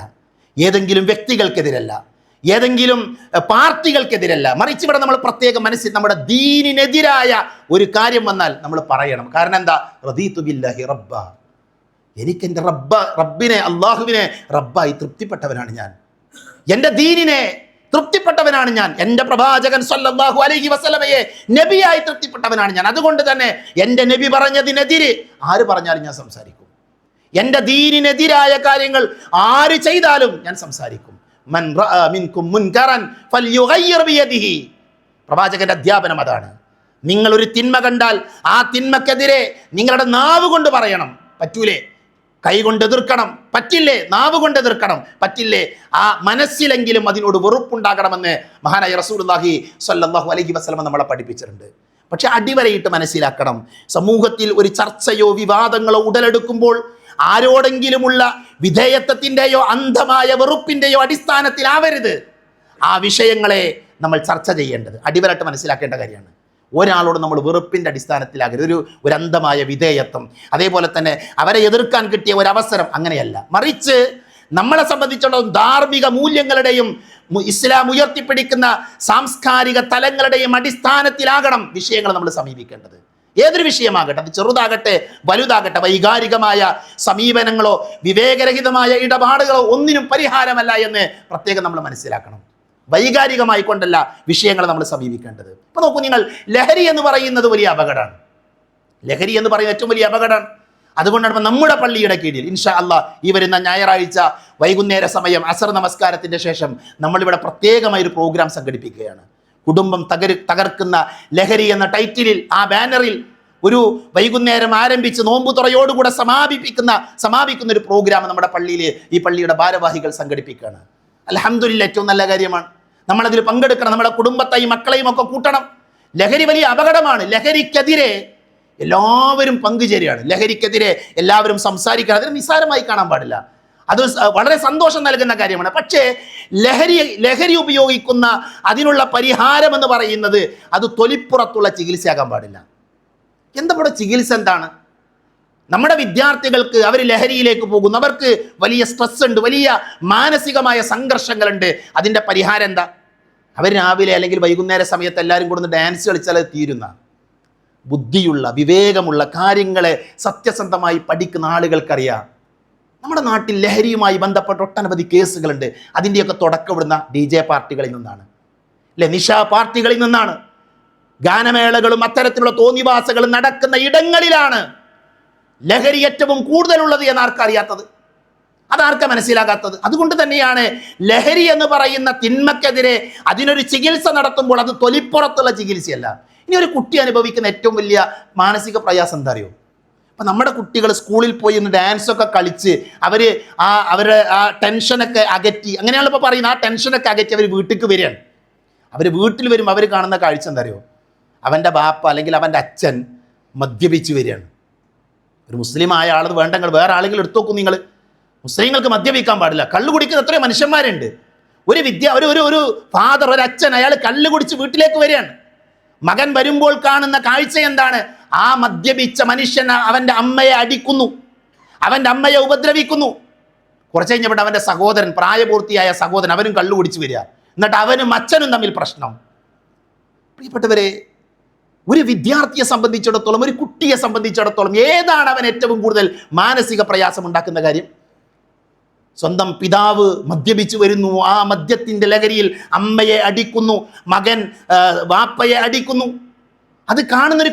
ഏതെങ്കിലും വ്യക്തികൾക്കെതിരല്ല, ഏതെങ്കിലും പാർട്ടികൾക്കെതിരല്ല. മറിച്ച് ഇവിടെ നമ്മൾ പ്രത്യേകം മനസ്സിൽ നമ്മുടെ ദീനിനെതിരായ ഒരു കാര്യം വന്നാൽ നമ്മൾ പറയണം. കാരണം എന്താ? റദീതു ബില്ലാഹി റബ്ബ, എനിക്കെൻ്റെ റബ്ബിനെ, അള്ളാഹുവിനെ റബ്ബായി തൃപ്തിപ്പെട്ടവനാണ് ഞാൻ, എൻ്റെ ദീനിനെ തൃപ്തിപ്പെട്ടവനാണ് ഞാൻ, എൻ്റെ പ്രവാചകൻ സല്ലല്ലാഹു അലൈഹി വസല്ലമയെ നബിയായി തൃപ്തിപ്പെട്ടവനാണ് ഞാൻ. അതുകൊണ്ട് തന്നെ എൻ്റെ നബി പറഞ്ഞതിനെതിരെ ആര് പറഞ്ഞാലും ഞാൻ സംസാരിക്കും. എൻ്റെ ദീനിനെതിരായ കാര്യങ്ങൾ ആര് ചെയ്താലും ഞാൻ സംസാരിക്കും. മൻ റഅ മിൻകും മുൻകറൻ ഫൽയുഗയ്യിർ ബിയദിഹി. പ്രവാചകന്റെ അധ്യാപനം അതാണ്. നിങ്ങൾ ഒരു തിന്മ കണ്ടാൽ ആ തിന്മക്കെതിരെ നിങ്ങളുടെ നാവ് കൊണ്ട് പറയണം. പറ്റൂലേ? കൈ കൊണ്ട് എതിർക്കണം. പറ്റില്ലേ? നാവ് കൊണ്ട് എതിർക്കണം. പറ്റില്ലേ? ആ മനസ്സിലെങ്കിലും അതിനോട് വെറുപ്പുണ്ടാകണമെന്ന് മഹാനായ റസൂലുള്ളാഹി സ്വല്ലല്ലാഹു അലൈഹി വസല്ലം നമ്മളെ പഠിപ്പിച്ചിട്ടുണ്ട്. പക്ഷെ അടിവരയിട്ട് മനസ്സിലാക്കണം, സമൂഹത്തിൽ ഒരു ചർച്ചയോ വിവാദങ്ങളോ ഉടലെടുക്കുമ്പോൾ ആരോടെങ്കിലുമുള്ള വിധേയത്വത്തിൻ്റെയോ അന്ധമായ വെറുപ്പിൻ്റെയോ അടിസ്ഥാനത്തിലാവരുത് ആ വിഷയങ്ങളെ നമ്മൾ ചർച്ച ചെയ്യേണ്ടത്. അടിവരട്ട് മനസ്സിലാക്കേണ്ട കാര്യമാണ്. ഒരാളോട് നമ്മൾ വെറുപ്പിൻ്റെ അടിസ്ഥാനത്തിലാകരുത്, ഒരു അന്ധമായ വിധേയത്വം, അതേപോലെ തന്നെ അവരെ എതിർക്കാൻ കിട്ടിയ ഒരു അവസരം, അങ്ങനെയല്ല. മറിച്ച് നമ്മളെ സംബന്ധിച്ചിടത്തോളം ധാർമ്മിക മൂല്യങ്ങളുടെയും ഇസ്ലാം ഉയർത്തിപ്പിടിക്കുന്ന സാംസ്കാരിക തലങ്ങളുടെയും അടിസ്ഥാനത്തിലാകണം വിഷയങ്ങൾ നമ്മൾ സമീപിക്കേണ്ടത്. ഏതൊരു വിഷയമാകട്ടെ, അത് ചെറുതാകട്ടെ വലുതാകട്ടെ, വൈകാരികമായ സമീപനങ്ങളോ വിവേകരഹിതമായ ഇടപാടുകളോ ഒന്നിനും പരിഹാരമല്ല എന്ന് പ്രത്യേകം നമ്മൾ മനസ്സിലാക്കണം. വൈകാരികമായി കൊണ്ടല്ല വിഷയങ്ങൾ നമ്മൾ സമീപിക്കേണ്ടത്. ഇപ്പൊ നോക്കൂ നിങ്ങൾ, ലഹരി എന്ന് പറയുന്നത് വലിയ അപകടമാണ്. ലഹരി എന്ന് പറയുന്നത് ഏറ്റവും വലിയ അപകടമാണ്. അതുകൊണ്ടാണ് നമ്മുടെ പള്ളിയുടെ കീഴിൽ ഇൻഷാ അല്ലാഹ് ഈ വരുന്ന ഞായറാഴ്ച വൈകുന്നേര സമയം അസർ നമസ്കാരത്തിന്റെ ശേഷം നമ്മളിവിടെ പ്രത്യേകമായ ഒരു പ്രോഗ്രാം സംഘടിപ്പിക്കുകയാണ്. കുടുംബം തകർക്കുന്ന ലഹരി എന്ന ടൈറ്റിലിൽ, ആ ബാനറിൽ ഒരു വൈകുന്നേരം ആരംഭിച്ച് നോമ്പു തുറയോടുകൂടെ സമാപിക്കുന്ന ഒരു പ്രോഗ്രാം നമ്മുടെ പള്ളിയിൽ, ഈ പള്ളിയുടെ ഭാരവാഹികൾ സംഘടിപ്പിക്കുകയാണ്. അൽഹംദുലില്ലാഹ്, ഏറ്റവും നല്ല കാര്യമാണ്. നമ്മളതിൽ പങ്കെടുക്കണം, നമ്മുടെ കുടുംബത്തെയും മക്കളെയും ഒക്കെ കൂട്ടണം. ലഹരി വലിയ അപകടമാണ്. ലഹരിക്കെതിരെ എല്ലാവരും പങ്കുചേരുകയാണ്. ലഹരിക്കെതിരെ എല്ലാവരും സംസാരിക്കണം. അതിന് നിസ്സാരമായി കാണാൻ പാടില്ല. അത് വളരെ സന്തോഷം നൽകുന്ന കാര്യമാണ്. പക്ഷേ ലഹരി ഉപയോഗിക്കുന്ന അതിനുള്ള പരിഹാരം എന്ന് പറയുന്നത് അത് തൊലിപ്പുറത്തുള്ള ചികിത്സയാകാൻ പാടില്ല. എന്താ ഇവിടെ ചികിത്സ? എന്താണ്? നമ്മുടെ വിദ്യാർത്ഥികൾക്ക് അവർ ലഹരിയിലേക്ക് പോകുന്നു, അവർക്ക് വലിയ സ്ട്രെസ് ഉണ്ട്, വലിയ മാനസികമായ സംഘർഷങ്ങളുണ്ട്. അതിൻ്റെ പരിഹാരം എന്താ? അവർ രാവിലെ അല്ലെങ്കിൽ വൈകുന്നേര സമയത്ത് എല്ലാവരും കൊടുന്ന് ഡാൻസ് കളിച്ചാൽ അത് തീരുന്ന. ബുദ്ധിയുള്ള വിവേകമുള്ള കാര്യങ്ങളെ സത്യസന്ധമായി പഠിക്കുന്ന ആളുകൾക്കറിയാം. നമ്മുടെ നാട്ടിൽ ലഹരിയുമായി ബന്ധപ്പെട്ട ഒട്ടനവധി കേസുകളുണ്ട്. അതിൻ്റെയൊക്കെ തുടക്കമിടുന്ന DJ പാർട്ടികളിൽ നിന്നാണ്, അല്ലെ, നിശാ പാർട്ടികളിൽ നിന്നാണ്. ഗാനമേളകളും അത്തരത്തിലുള്ള തോന്നിവാസകളും നടക്കുന്ന ഇടങ്ങളിലാണ് ലഹരി ഏറ്റവും കൂടുതലുള്ളത് എന്നാർക്കറിയാത്തത്? അതാർക്കാ മനസ്സിലാകാത്തത്? അതുകൊണ്ട് തന്നെയാണ് ലഹരി എന്ന് പറയുന്ന തിന്മക്കെതിരെ അതിനൊരു ചികിത്സ നടത്തുമ്പോൾ അത് തൊലിപ്പുറത്തുള്ള ചികിത്സയല്ല. ഇനി ഒരു കുട്ടി അനുഭവിക്കുന്ന ഏറ്റവും വലിയ മാനസിക പ്രയാസം എന്താ അറിയോ? അപ്പം നമ്മുടെ കുട്ടികൾ സ്കൂളിൽ പോയി ഒന്ന് ഡാൻസൊക്കെ കളിച്ച് അവരുടെ ആ ടെൻഷനൊക്കെ അകറ്റി, അങ്ങനെയാണ് ഇപ്പോൾ പറയുന്നത്, ആ ടെൻഷനൊക്കെ അകറ്റി അവർ വീട്ടിലേക്ക് വരികയാണ്. അവർ വീട്ടിൽ വരുമ്പോൾ അവർ കാണുന്ന കാഴ്ച എന്താ അറിയോ? അവൻ്റെ ബാപ്പ അല്ലെങ്കിൽ അവൻ്റെ അച്ഛൻ മദ്യപിച്ച് വരികയാണ്. ഒരു മുസ്ലിം ആയ ആളത് വേണ്ടെങ്കിൽ വേറെ ആളുകൾ എടുത്തു നോക്കും നിങ്ങൾ. മുസ്ലിങ്ങൾക്ക് മദ്യപിക്കാൻ പാടില്ല. കള്ളു കുടിക്കുന്ന എത്രയോ മനുഷ്യന്മാരുണ്ട്. ഒരു ഫാദർ, ഒരു അച്ഛൻ, അയാൾ കള്ളു കുടിച്ച് വീട്ടിലേക്ക് വരികയാണ്. മകൻ വരുമ്പോൾ കാണുന്ന കാഴ്ച എന്താണ്? ആ മദ്യപിച്ച മനുഷ്യൻ അവൻ്റെ അമ്മയെ അടിക്കുന്നു, അവൻ്റെ അമ്മയെ ഉപദ്രവിക്കുന്നു. കുറച്ച് കഴിഞ്ഞപ്പോൾ അവൻ്റെ സഹോദരൻ, പ്രായപൂർത്തിയായ സഹോദരൻ, അവനും കള്ളു കുടിച്ച് വരിക. എന്നിട്ട് അവനും അച്ഛനും തമ്മിൽ പ്രശ്നം. പ്രിയപ്പെട്ടവരെ, ഒരു വിദ്യാർത്ഥിയെ സംബന്ധിച്ചിടത്തോളം, ഒരു കുട്ടിയെ സംബന്ധിച്ചിടത്തോളം ഏതാണ് അവൻ ഏറ്റവും കൂടുതൽ മാനസിക പ്രയാസം ഉണ്ടാക്കുന്ന കാര്യം? സ്വന്തം പിതാവ് മദ്യപിച്ചു വരുന്നു, ആ മദ്യത്തിൻ്റെ ലഹരിയിൽ അമ്മയെ അടിക്കുന്നു, മകൻ വാപ്പയെ അടിക്കുന്നു. അത് കാണുന്ന ഒരു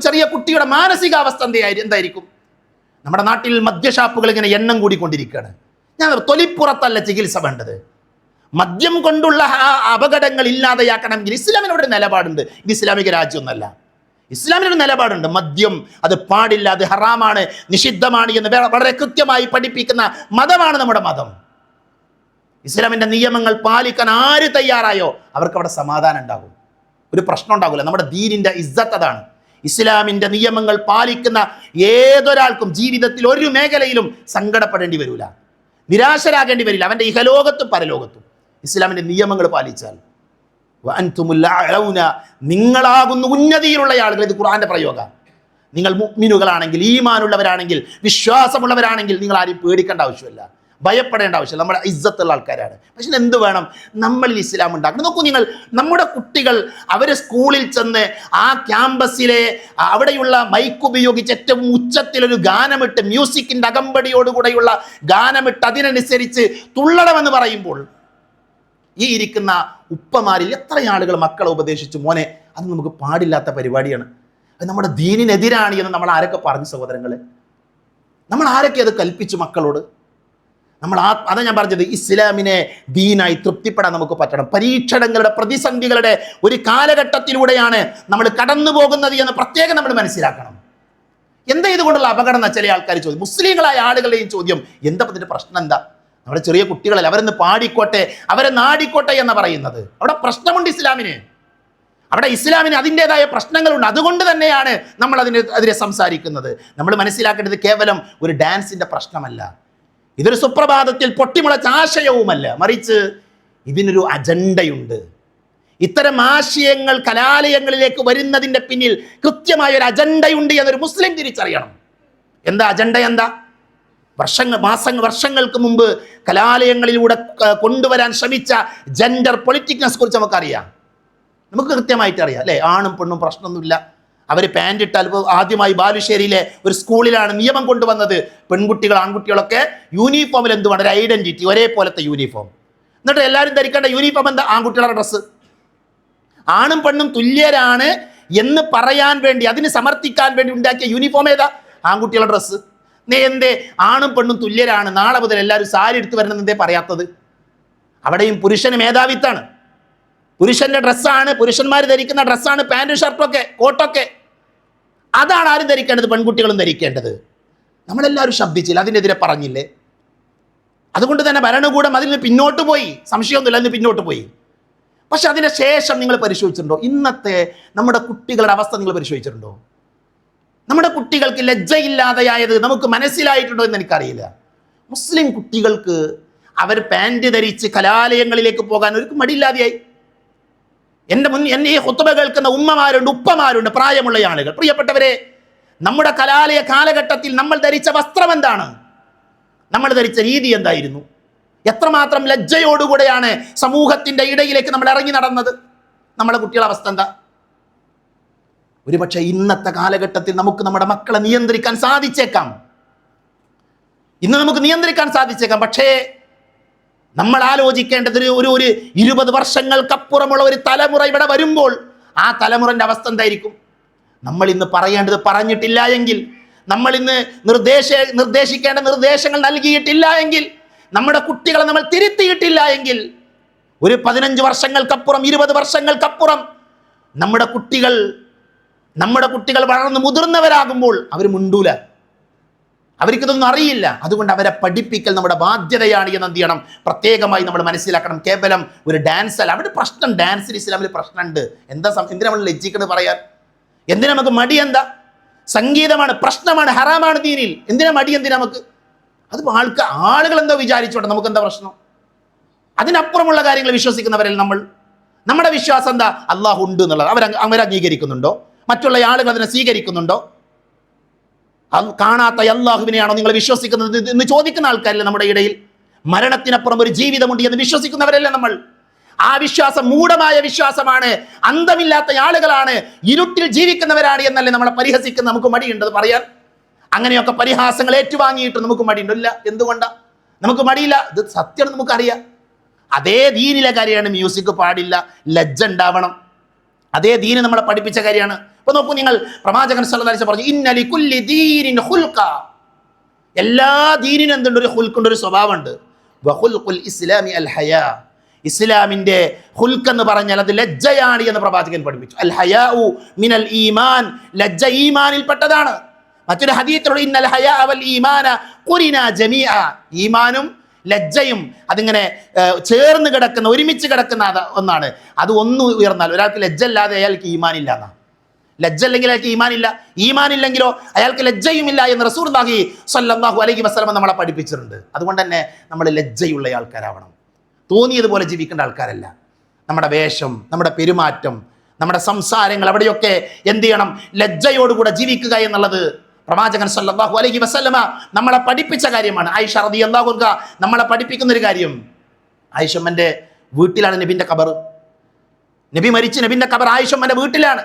ചെറിയ കുട്ടിയുടെ മാനസികാവസ്ഥ എന്തായിരിക്കും? നമ്മുടെ നാട്ടിൽ മദ്യഷാപ്പുകൾ ഇങ്ങനെ എണ്ണം കൂടിക്കൊണ്ടിരിക്കുകയാണ്. ഞാൻ തൊലിപ്പുറത്തല്ല ചികിത്സ വേണ്ടത്. മദ്യം കൊണ്ടുള്ള ആ അപകടങ്ങൾ ഇല്ലാതെയാക്കണമെങ്കിൽ ഇസ്ലാമിനോട് നിലപാടുണ്ട്. ഇത് ഇസ്ലാമിക രാജ്യമൊന്നല്ല. ഇസ്ലാമിനൊരു നിലപാടുണ്ട്. മദ്യം അത് പാടില്ല, അത് ഹറാമാണ്, നിഷിദ്ധമാണ് എന്ന് വളരെ കൃത്യമായി പഠിപ്പിക്കുന്ന മതമാണ് നമ്മുടെ മതം. ഇസ്ലാമിൻ്റെ നിയമങ്ങൾ പാലിക്കാൻ ആര് തയ്യാറായോ അവർക്ക് അവിടെ സമാധാനം ഉണ്ടാകും, ഒരു പ്രശ്നം ഉണ്ടാകില്ല. നമ്മുടെ ദീനിൻ്റെ ഇസ്സത്ത് അതാണ്. ഇസ്ലാമിൻ്റെ നിയമങ്ങൾ പാലിക്കുന്ന ഏതൊരാൾക്കും ജീവിതത്തിൽ ഒരു മേഖലയിലും സങ്കടപ്പെടേണ്ടി വരില്ല, നിരാശരാകേണ്ടി വരില്ല. അവൻ്റെ ഇഹലോകത്തും പരലോകത്തും ഇസ്ലാമിൻ്റെ നിയമങ്ങൾ പാലിച്ചാൽ നിങ്ങളാകുന്നു ഉന്നതിയിലുള്ള ആളുകൾ. ഇത് ഖുർആന്റെ പ്രയോഗം. നിങ്ങൾ മുഅ്മിനുകളാണെങ്കിൽ, ഈമാനുള്ളവരാണെങ്കിൽ, വിശ്വാസമുള്ളവരാണെങ്കിൽ നിങ്ങൾ ആരും പേടിക്കേണ്ട ആവശ്യമില്ല, ഭയപ്പെടേണ്ട ആവശ്യമില്ല. നമ്മുടെ ഇസ്സത്തുള്ള ആൾക്കാരാണ്. പക്ഷെ എന്ത് വേണം? നമ്മളിൽ ഇസ്ലാം ഉണ്ടാക്കണം. നോക്കൂ നിങ്ങൾ, നമ്മുടെ കുട്ടികൾ അവർ സ്കൂളിൽ ചെന്ന് ആ ക്യാമ്പസിലെ അവിടെയുള്ള മൈക്ക് ഉപയോഗിച്ച് ഏറ്റവും ഉച്ചത്തിലൊരു ഗാനമിട്ട്, മ്യൂസിക്കിൻ്റെ അകമ്പടിയോടുകൂടെയുള്ള ഗാനമിട്ട് അതിനനുസരിച്ച് തുള്ളണമെന്ന് പറയുമ്പോൾ ഈ ഇരിക്കുന്ന ഉപ്പമാരിൽ എത്ര ആളുകൾ മക്കളെ ഉപദേശിച്ചു, മോനെ അത് നമുക്ക് പാടില്ലാത്ത പരിപാടിയാണ്, അത് നമ്മുടെ ദീനിനെതിരാണ് എന്ന് നമ്മൾ ആരൊക്കെ പറഞ്ഞു? സഹോദരങ്ങളെ, നമ്മൾ ആരൊക്കെ അത് കൽപ്പിച്ചു മക്കളോട്? അതാ ഞാൻ പറഞ്ഞത്, ഇസ്ലാമിനെ ദീനായി തൃപ്തിപ്പെടാൻ നമുക്ക് പറ്റണം. പരീക്ഷണങ്ങളുടെ, പ്രതിസന്ധികളുടെ ഒരു കാലഘട്ടത്തിലൂടെയാണ് നമ്മൾ കടന്നു പോകുന്നത് എന്ന് പ്രത്യേകം നമ്മൾ മനസ്സിലാക്കണം. എന്താ ഇതുകൊണ്ടുള്ള അപകടം എന്ന് ചില ആൾക്കാർ ചോദ്യം, മുസ്ലിങ്ങളായ ആളുകളുടെയും ചോദ്യം, എന്താ ഇതിൻ്റെ പ്രശ്നം? എന്താ നമ്മുടെ ചെറിയ കുട്ടികളല്ല, അവരൊന്ന് പാടിക്കോട്ടെ, അവരെ നാടിക്കോട്ടെ എന്ന് പറയുന്നത്? അവിടെ പ്രശ്നമുണ്ട് ഇസ്ലാമിന്. അവിടെ ഇസ്ലാമിന് അതിൻ്റെതായ പ്രശ്നങ്ങളുണ്ട്. അതുകൊണ്ട് തന്നെയാണ് നമ്മൾ അതിനെ സംസാരിക്കുന്നത്. നമ്മൾ മനസ്സിലാക്കേണ്ടത് കേവലം ഒരു ഡാൻസിൻ്റെ പ്രശ്നമല്ല, ഇതൊരു സുപ്രഭാതത്തിൽ പൊട്ടിമുളച്ച ആശയവുമല്ല, മറിച്ച് ഇതിനൊരു അജണ്ടയുണ്ട്. ഇത്തരം ആശയങ്ങൾ കലാലയങ്ങളിലേക്ക് വരുന്നതിൻ്റെ പിന്നിൽ കൃത്യമായ ഒരു അജണ്ടയുണ്ട് എന്നൊരു മുസ്ലിം തിരിച്ചറിയണം. എന്താ അജണ്ട? എന്താ? വർഷങ്ങൾക്ക് മുമ്പ് കലാലയങ്ങളിലൂടെ കൊണ്ടുവരാൻ ശ്രമിച്ച ജെൻഡർ പൊളിറ്റിക്സിനെ കുറിച്ച് നമുക്കറിയാം. നമുക്ക് കൃത്യമായിട്ട് അറിയാം അല്ലേ? ആണും പെണ്ണും പ്രശ്നമൊന്നുമില്ല. അവർ പാൻറ് ഇട്ടാൽ, ഇപ്പോൾ ആദ്യമായി ബാലുശ്ശേരിയിലെ ഒരു സ്കൂളിലാണ് നിയമം കൊണ്ടുവന്നത്, പെൺകുട്ടികൾ ആൺകുട്ടികളൊക്കെ യൂണിഫോമിൽ എന്തുവാണ് ഒരു ഐഡന്റിറ്റി, ഒരേപോലത്തെ യൂണിഫോം. എന്നിട്ട് എല്ലാവരും ധരിക്കേണ്ട യൂണിഫോം എന്താ? ആൺകുട്ടികളുടെ ഡ്രസ്സ്. ആണും പെണ്ണും തുല്യരാണ് എന്ന് പറയാൻ വേണ്ടി, അതിന് സമർത്ഥിക്കാൻ വേണ്ടി ഉണ്ടാക്കിയ യൂണിഫോം ഏതാ? ആൺകുട്ടികളുടെ ഡ്രസ്സ്. എന്തേ ആണും പെണ്ണും തുല്യരാണ്, നാളെ മുതൽ എല്ലാവരും സാരി എടുത്ത് വരണം എന്തേ പറയാത്തത്? അവിടെയും പുരുഷന് മേധാവിത്താണ്. പുരുഷന്റെ ഡ്രസ്സാണ്, പുരുഷന്മാർ ധരിക്കുന്ന ഡ്രസ്സാണ് പാൻറ്റും ഷർട്ടൊക്കെ, കോട്ടൊക്കെ. അതാണ് ആരും ധരിക്കേണ്ടത്? പെൺകുട്ടികളും ധരിക്കേണ്ടത്. നമ്മളെല്ലാവരും ശബ്ദിച്ചില്ല, അതിനെതിരെ പറഞ്ഞില്ലേ? അതുകൊണ്ട് തന്നെ ഭരണകൂടം അതിൽ നിന്ന് പിന്നോട്ട് പോയി, സംശയമൊന്നുമില്ല, അതിന് പിന്നോട്ട് പോയി. പക്ഷെ അതിന് ശേഷം നിങ്ങൾ പരിശോധിച്ചിട്ടുണ്ടോ? ഇന്നത്തെ നമ്മുടെ കുട്ടികളുടെ അവസ്ഥ നിങ്ങൾ പരിശോധിച്ചിട്ടുണ്ടോ? നമ്മുടെ കുട്ടികൾക്ക് ലജ്ജയില്ലാതെയായത് നമുക്ക് മനസ്സിലായിട്ടുണ്ടോ എന്ന് എനിക്കറിയില്ല. മുസ്ലിം കുട്ടികൾക്ക് അവർ പാൻറ് ധരിച്ച് കലാലയങ്ങളിലേക്ക് പോകാൻ ഒരു മടിയില്ലാതെയായി. എന്നെ ഈ ഖുത്ബ കേൾക്കുന്ന ഉമ്മമാരുണ്ട്, ഉപ്പമാരുണ്ട്, പ്രായമുള്ള ആളുകൾ. പ്രിയപ്പെട്ടവരെ, നമ്മുടെ കലാലയ കാലഘട്ടത്തിൽ നമ്മൾ ധരിച്ച വസ്ത്രം എന്താണ്? നമ്മൾ ധരിച്ച രീതി എന്തായിരുന്നു? എത്രമാത്രം ലജ്ജയോടുകൂടെയാണ് സമൂഹത്തിന്റെ ഇടയിലേക്ക് നമ്മൾ ഇറങ്ങി നടന്നത്? നമ്മുടെ കുട്ടികളുടെ അവസ്ഥ എന്താ? ഒരുപക്ഷെ ഇന്നത്തെ കാലഘട്ടത്തിൽ നമുക്ക് നമ്മുടെ മക്കളെ നിയന്ത്രിക്കാൻ സാധിച്ചേക്കാം, ഇന്ന് നമുക്ക് നിയന്ത്രിക്കാൻ സാധിച്ചേക്കാം. പക്ഷേ നമ്മൾ ആലോചിക്കേണ്ടത് ഒരു 20 വർഷങ്ങൾക്കപ്പുറമുള്ള ഒരു തലമുറ ഇവിടെ വരുമ്പോൾ ആ തലമുറന്റെ അവസ്ഥ എന്തായിരിക്കും? നമ്മൾ ഇന്ന് പറയേണ്ടത് പറഞ്ഞിട്ടില്ല എങ്കിൽ, നമ്മൾ ഇന്ന് നിർദ്ദേശിക്കേണ്ട നിർദ്ദേശങ്ങൾ നൽകിയിട്ടില്ല എങ്കിൽ, നമ്മുടെ കുട്ടികളെ നമ്മൾ തിരുത്തിയിട്ടില്ല എങ്കിൽ, ഒരു 15 വർഷങ്ങൾക്കപ്പുറം 20 വർഷങ്ങൾക്കപ്പുറം നമ്മുടെ കുട്ടികൾ വളർന്ന് മുതിർന്നവരാകുമ്പോൾ അവർ മുണ്ടൂല, അവർക്കിതൊന്നും അറിയില്ല. അതുകൊണ്ട് അവരെ പഠിപ്പിക്കൽ നമ്മുടെ ബാധ്യതയാണ് എന്ന് എന്ത് ചെയ്യണം? പ്രത്യേകമായി നമ്മൾ മനസ്സിലാക്കണം. കേവലം ഒരു ഡാൻസ് അല്ല. അവിടെ പ്രശ്നം, ഡാൻസിൽ ഇസ്ലാമിൽ പ്രശ്നമുണ്ട്. എന്തിനാ നമ്മൾ ലജ്ജിക്കുന്നത് പറയാൻ? എന്തിനാ നമുക്ക് മടി? എന്താ? സംഗീതമാണ് പ്രശ്നമാണ്, ഹറാമാണ് ദീനിൽ. എന്തിനാ മടി? എന്തിനാ നമുക്ക്? അത് ആളുകൾ എന്തോ വിചാരിച്ചോട്ടെ, നമുക്ക് എന്താ പ്രശ്നം? അതിനപ്പുറമുള്ള കാര്യങ്ങൾ വിശ്വസിക്കുന്നവരല്ല നമ്മൾ. നമ്മുടെ വിശ്വാസം എന്താ? അള്ളാഹു ഉണ്ട് എന്നുള്ളത് അവർ അംഗീകരിക്കുന്നുണ്ടോ? മറ്റുള്ള ആളുകൾ അതിനെ സ്വീകരിക്കുന്നുണ്ടോ? കാണാത്ത അല്ലാഹുവിനെയാണോ നിങ്ങൾ വിശ്വസിക്കുന്നത് എന്ന് ചോദിക്കുന്ന ആൾക്കാരല്ലേ നമ്മുടെ ഇടയിൽ? മരണത്തിനപ്പുറം ഒരു ജീവിതമുണ്ട് എന്ന് വിശ്വസിക്കുന്നവരല്ലേ നമ്മൾ? ആ വിശ്വാസം മൂഢമായ വിശ്വാസമാണ്, അന്തമില്ലാത്ത ആളുകളാണ്, ഇരുട്ടിൽ ജീവിക്കുന്നവരാണ് എന്നല്ലേ നമ്മളെ പരിഹസിക്കുന്ന. നമുക്ക് മടിയുണ്ടത് പറയാൻ? അങ്ങനെയൊക്കെ പരിഹാസങ്ങൾ ഏറ്റുവാങ്ങിയിട്ട് നമുക്ക് മടിയുണ്ടല്ല. എന്തുകൊണ്ടാ നമുക്ക് മടിയില്ല? ഇത് സത്യം നമുക്കറിയാം. അതേ ദീനിലെ കാര്യമാണ്. മ്യൂസിക് പാടില്ല, ലജ്ജ ഉണ്ടാവണം. അതേ ദീന് നമ്മളെ പഠിപ്പിച്ച കാര്യമാണ്. ഇപ്പൊ നോക്കൂ, നിങ്ങൾ പ്രവാചകൻ സല്ലല്ലാഹു അലൈഹി വസല്ലം പറഞ്ഞു, ഇന്ന ലികുല്ലി ദീനിൻ ഖുൽഖ. എല്ലാ ദീനിനും എന്തുണ്ട്? ഒരു ഖുൽഖുണ്ട്, ഒരു സ്വഭാവമുണ്ട്. വഖുൽഖുൽ ഇസ്ലാമി അൽ ഹയാ. ഇസ്ലാമിന്റെ ഖുൽഖ് എന്ന് പറഞ്ഞാൽ അത് ലജ്ജയാണ് എന്ന് പ്രവാചകൻ പഠിപ്പിച്ചു. അൽ ഹയാഉ മിനൽ ഈമാൻ. ലജ്ജ ഈമാനിൽ പെട്ടതാണ്. മറ്റൊരു ഹദീസിലുള്ള ഇന്നൽ ഹയാ വൽ ഈമാന ഖുരിനാ ജമീഅ. ഈമാനും ലജ്ജയും അതിങ്ങനെ ചേർന്ന് കിടക്കുന്ന, ഒരുമിച്ച് കിടക്കുന്ന ഒന്നാണ്. അത് ഒന്ന് ഉയർന്നാൽ ഒരാൾക്ക് ലജ്ജ ഇല്ലാതെ അയാൾക്ക് ഈമാൻ ഇല്ല എന്നാണ്. ലജ്ജ അല്ലെങ്കിൽ അയാൾക്ക് ഈമാനില്ല, ഈമാനില്ലെങ്കിലോ അയാൾക്ക് ലജ്ജയുമില്ല എന്ന് റസൂലുള്ളാഹി സ്വല്ലല്ലാഹു അലൈഹി വസല്ലം നമ്മളെ പഠിപ്പിച്ചിട്ടുണ്ട്. അതുകൊണ്ട് തന്നെ നമ്മൾ ലജ്ജയുള്ള ആൾക്കാരാവണം. തോന്നിയതുപോലെ ജീവിക്കേണ്ട ആൾക്കാരല്ല. നമ്മുടെ വേഷം, നമ്മുടെ പെരുമാറ്റം, നമ്മുടെ സംസാരങ്ങൾ, അവിടെയൊക്കെ എന്ത് ചെയ്യണം? ലജ്ജയോടുകൂടെ ജീവിക്കുക എന്നുള്ളത് പ്രവാചകൻ സല്ലല്ലാഹു അലൈഹി വസല്ലമ നമ്മളെ പഠിപ്പിച്ച കാര്യമാണ്. ആയിഷ റളിയല്ലാഹു അൻഹ നമ്മളെ പഠിപ്പിക്കുന്ന ഒരു കാര്യം. ആയിഷമ്മന്റെ വീട്ടിലാണ് നബിന്റെ ഖബർ. നബി മരിച്ച് നബിന്റെ ഖബർ ആയിഷമ്മന്റെ വീട്ടിലാണ്.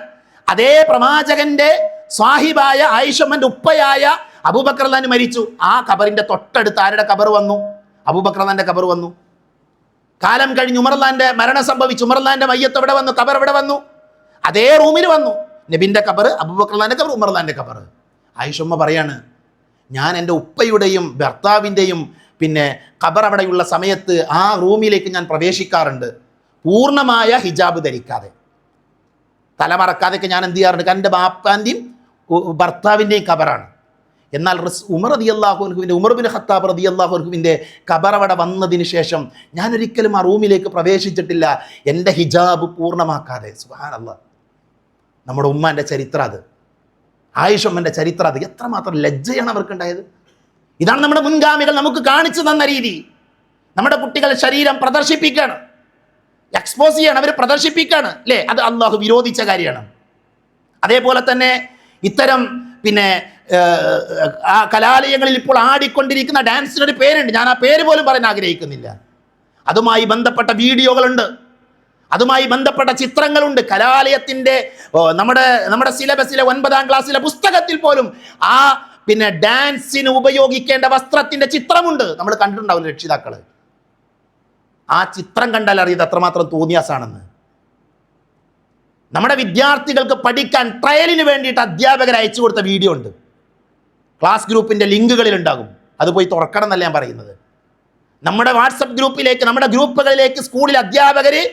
അതേ പ്രവാചകന്റെ സ്വാഹിബായ ആയിഷമ്മന്റെ ഉപ്പയായ അബൂബക്കർ റളിയല്ലാഹു മരിച്ചു. ആ ഖബറിന്റെ തൊട്ടടുത്ത് ആരുടെ ഖബർ വന്നു? അബൂബക്കർ റളിയല്ലാഹുവിന്റെ ഖബർ വന്നു. കാലം കഴിഞ്ഞ് ഉമർ റളിയല്ലാഹുവിന്റെ മരണം സംഭവിച്ചു. ഉമർ റളിയല്ലാഹുവിന്റെ മയ്യത്ത് എവിടെ വന്നു? ഖബർ എവിടെ വന്നു? അതേ റൂമിൽ വന്നു. നബിന്റെ ഖബർ, അബൂബക്കർ റളിയല്ലാഹുവിന്റെ ഖബർ, ഉമർ റളിയല്ലാഹുവിന്റെ ഖബർ. ആയിഷമ്മ പറയാണ്, ഞാൻ എൻ്റെ ഉപ്പയുടെയും ഭർത്താവിൻ്റെയും ഖബർ അവിടെയുള്ള സമയത്ത് ആ റൂമിലേക്ക് ഞാൻ പ്രവേശിക്കാറുണ്ട്, പൂർണ്ണമായ ഹിജാബ് ധരിക്കാതെ, തലമറക്കാതെയൊക്കെ ഞാൻ എന്ത് ചെയ്യാറുണ്ട്. എൻ്റെ ബാപ്പാൻ്റെയും ഭർത്താവിൻ്റെയും ഖബറാണ്. എന്നാൽ ഉമർ റളിയല്ലാഹു അൻഹുവിൻ്റെ, ഉമർ ബിൻ ഖത്താബ് റളിയല്ലാഹു അൻഹുവിൻ്റെ ഖബർ അവിടെ വന്നതിന് ശേഷം ഞാൻ ഒരിക്കലും ആ റൂമിലേക്ക് പ്രവേശിച്ചിട്ടില്ല എൻ്റെ ഹിജാബ് പൂർണ്ണമാക്കാതെ. സുബ്ഹാനല്ലാഹ്. നമ്മുടെ ഉമ്മാൻ്റെ ചരിത്രം അത്, ആയിഷമ്മന്റെ ചരിത്രം അത്. എത്രമാത്രം ലജ്ജയാണ് അവർക്കുണ്ടായത്. ഇതാണ് നമ്മുടെ മുൻഗാമികൾ നമുക്ക് കാണിച്ചു തന്ന രീതി. നമ്മുടെ കുട്ടികൾ ശരീരം പ്രദർശിപ്പിക്കുകയാണ്. എക്സ്പോസ് ചെയ്യാണ്, അവർ പ്രദർശിപ്പിക്കുകയാണ് അല്ലേ? അത് അള്ളാഹു വിരോധിച്ച കാര്യമാണ്. അതേപോലെ തന്നെ ഇത്തരം ആ കലാലയങ്ങളിൽ ഇപ്പോൾ ആടിക്കൊണ്ടിരിക്കുന്ന ഡാൻസിനൊരു പേരുണ്ട്, ഞാൻ ആ പേര് പോലും പറയാൻ ആഗ്രഹിക്കുന്നില്ല. അതുമായി ബന്ധപ്പെട്ട വീഡിയോകളുണ്ട്, അതുമായി ബന്ധപ്പെട്ട ചിത്രങ്ങളുണ്ട്. കലാലയത്തിൻ്റെ നമ്മുടെ സിലബസിലെ 9ാം ക്ലാസ്സിലെ പുസ്തകത്തിൽ പോലും ആ ഡാൻസിന് ഉപയോഗിക്കേണ്ട വസ്ത്രത്തിന്റെ ചിത്രമുണ്ട്. നമ്മൾ കണ്ടിട്ടുണ്ടാവില്ല രക്ഷിതാക്കള്. ആ ചിത്രം കണ്ടാൽ അറിയത് അത്രമാത്രം തോന്നിയാസാണെന്ന്. നമ്മുടെ വിദ്യാർത്ഥികൾക്ക് പഠിക്കാൻ ട്രയലിന് വേണ്ടിയിട്ട് അധ്യാപകർ അയച്ചു കൊടുത്ത വീഡിയോ ഉണ്ട്, ക്ലാസ് ഗ്രൂപ്പിന്റെ ലിങ്കുകളിൽ ഉണ്ടാകും. അത് പോയി തുറക്കണം എന്നല്ല ഞാൻ പറയുന്നത്. നമ്മുടെ വാട്സപ്പ് ഗ്രൂപ്പിലേക്ക്, നമ്മുടെ ഗ്രൂപ്പുകളിലേക്ക് സ്കൂളിൽ അധ്യാപകര്,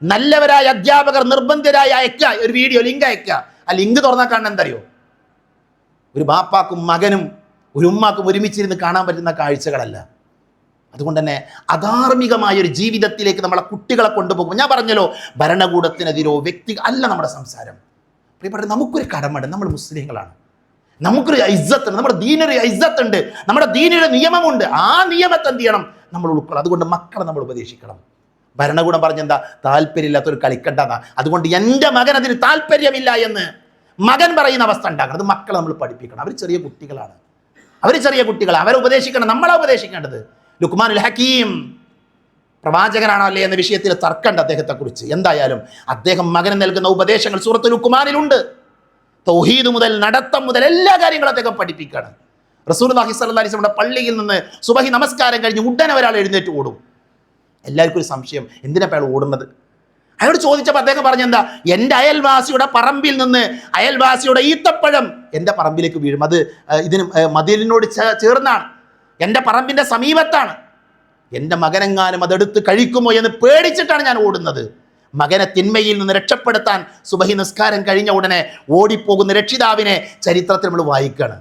നല്ലവരായ അധ്യാപകർ നിർബന്ധിതരായി അയക്കുക ഒരു വീഡിയോ ലിങ്ക് അയക്കുക. ആ ലിങ്ക് തുറന്നാൽ കാണാൻ എന്തറിയോ? ഒരു ബാപ്പാക്കും മകനും ഒരു ഉമ്മാക്കും ഒരുമിച്ചിരുന്ന് കാണാൻ പറ്റുന്ന കാഴ്ചകളല്ല. അതുകൊണ്ട് തന്നെ അധാർമികമായ ഒരു ജീവിതത്തിലേക്ക് നമ്മളെ കുട്ടികളെ കൊണ്ടുപോകും. ഞാൻ പറഞ്ഞല്ലോ, ഭരണകൂടത്തിനെതിരോ വ്യക്തി അല്ല നമ്മുടെ സംസാരം. പ്രിയപ്പെട്ട, നമുക്കൊരു കടമയുണ്ട്. നമ്മൾ മുസ്ലിങ്ങളാണ്, നമുക്കൊരു ഇസ്സത്തുണ്ട്, നമ്മുടെ ദീനൊരു ഇസ്സത്തുണ്ട്, നമ്മുടെ ദീനൊരു നിയമമുണ്ട്. ആ നിയമത്തെ എന്ത് ചെയ്യണം? നമ്മൾ ഉൾക്കൊള്ളണം. അതുകൊണ്ട് മക്കളെ നമ്മൾ ഉപദേശിക്കണം. ഭരണകൂടം പറഞ്ഞെന്താ? താല്പര്യമില്ലാത്തൊരു കളിക്കണ്ടെന്നാ. അതുകൊണ്ട് എൻ്റെ മകൻ അതിന് താല്പര്യമില്ല എന്ന് മകൻ പറയുന്ന അവസ്ഥ ഉണ്ടാക്കണം. അത് മക്കളെ നമ്മൾ പഠിപ്പിക്കണം. അവർ ചെറിയ കുട്ടികളാണ്, അവരെ ഉപദേശിക്കണം. നമ്മളെ ഉപദേശിക്കേണ്ടത്. ലുക്മാനുൽ ഹക്കീം പ്രവാചകനാണോ അല്ലേ എന്ന വിഷയത്തിൽ തർക്കമുണ്ട് അദ്ദേഹത്തെക്കുറിച്ച്. എന്തായാലും അദ്ദേഹം മകന് നൽകുന്ന ഉപദേശങ്ങൾ സൂറത്തുൽ ലുക്മാനിലുണ്ട്. തൗഹീദ് മുതൽ നടത്തം മുതൽ എല്ലാ കാര്യങ്ങളും അദ്ദേഹം പഠിപ്പിക്കുകയാണ്. റസൂലുള്ളാഹി സ്വല്ലല്ലാഹി അലൈഹി വസല്ലം പള്ളിയിൽ നിന്ന് സുബഹി നമസ്കാരം കഴിഞ്ഞ് ഉടനെ ഒരാൾ എഴുന്നേറ്റ് ഓടും. എല്ലാവർക്കും ഒരു സംശയം, എന്തിനാ അയാൾ ഓടുന്നത്? അയാളോട് ചോദിച്ചപ്പോൾ അദ്ദേഹം പറഞ്ഞെന്താ, എൻ്റെ അയൽവാസിയുടെ പറമ്പിൽ നിന്ന് അയൽവാസിയുടെ ഈത്തപ്പഴം എൻ്റെ പറമ്പിലേക്ക് വീഴും. അത് ഇതിന് മതിലിനോട് ചേർന്നാണ്, എൻ്റെ പറമ്പിൻ്റെ സമീപത്താണ്. എൻ്റെ മകനെങ്ങാനും അതെടുത്ത് കഴിക്കുമോ എന്ന് പേടിച്ചിട്ടാണ് ഞാൻ ഓടുന്നത്. മകനെ തിന്മയിൽ നിന്ന് രക്ഷപ്പെടുത്താൻ സുബഹി നിസ്കാരം കഴിഞ്ഞ ഉടനെ ഓടിപ്പോകുന്ന രക്ഷിതാവിനെ ചരിത്രത്തിൽ നമ്മൾ വായിക്കുകയാണ്.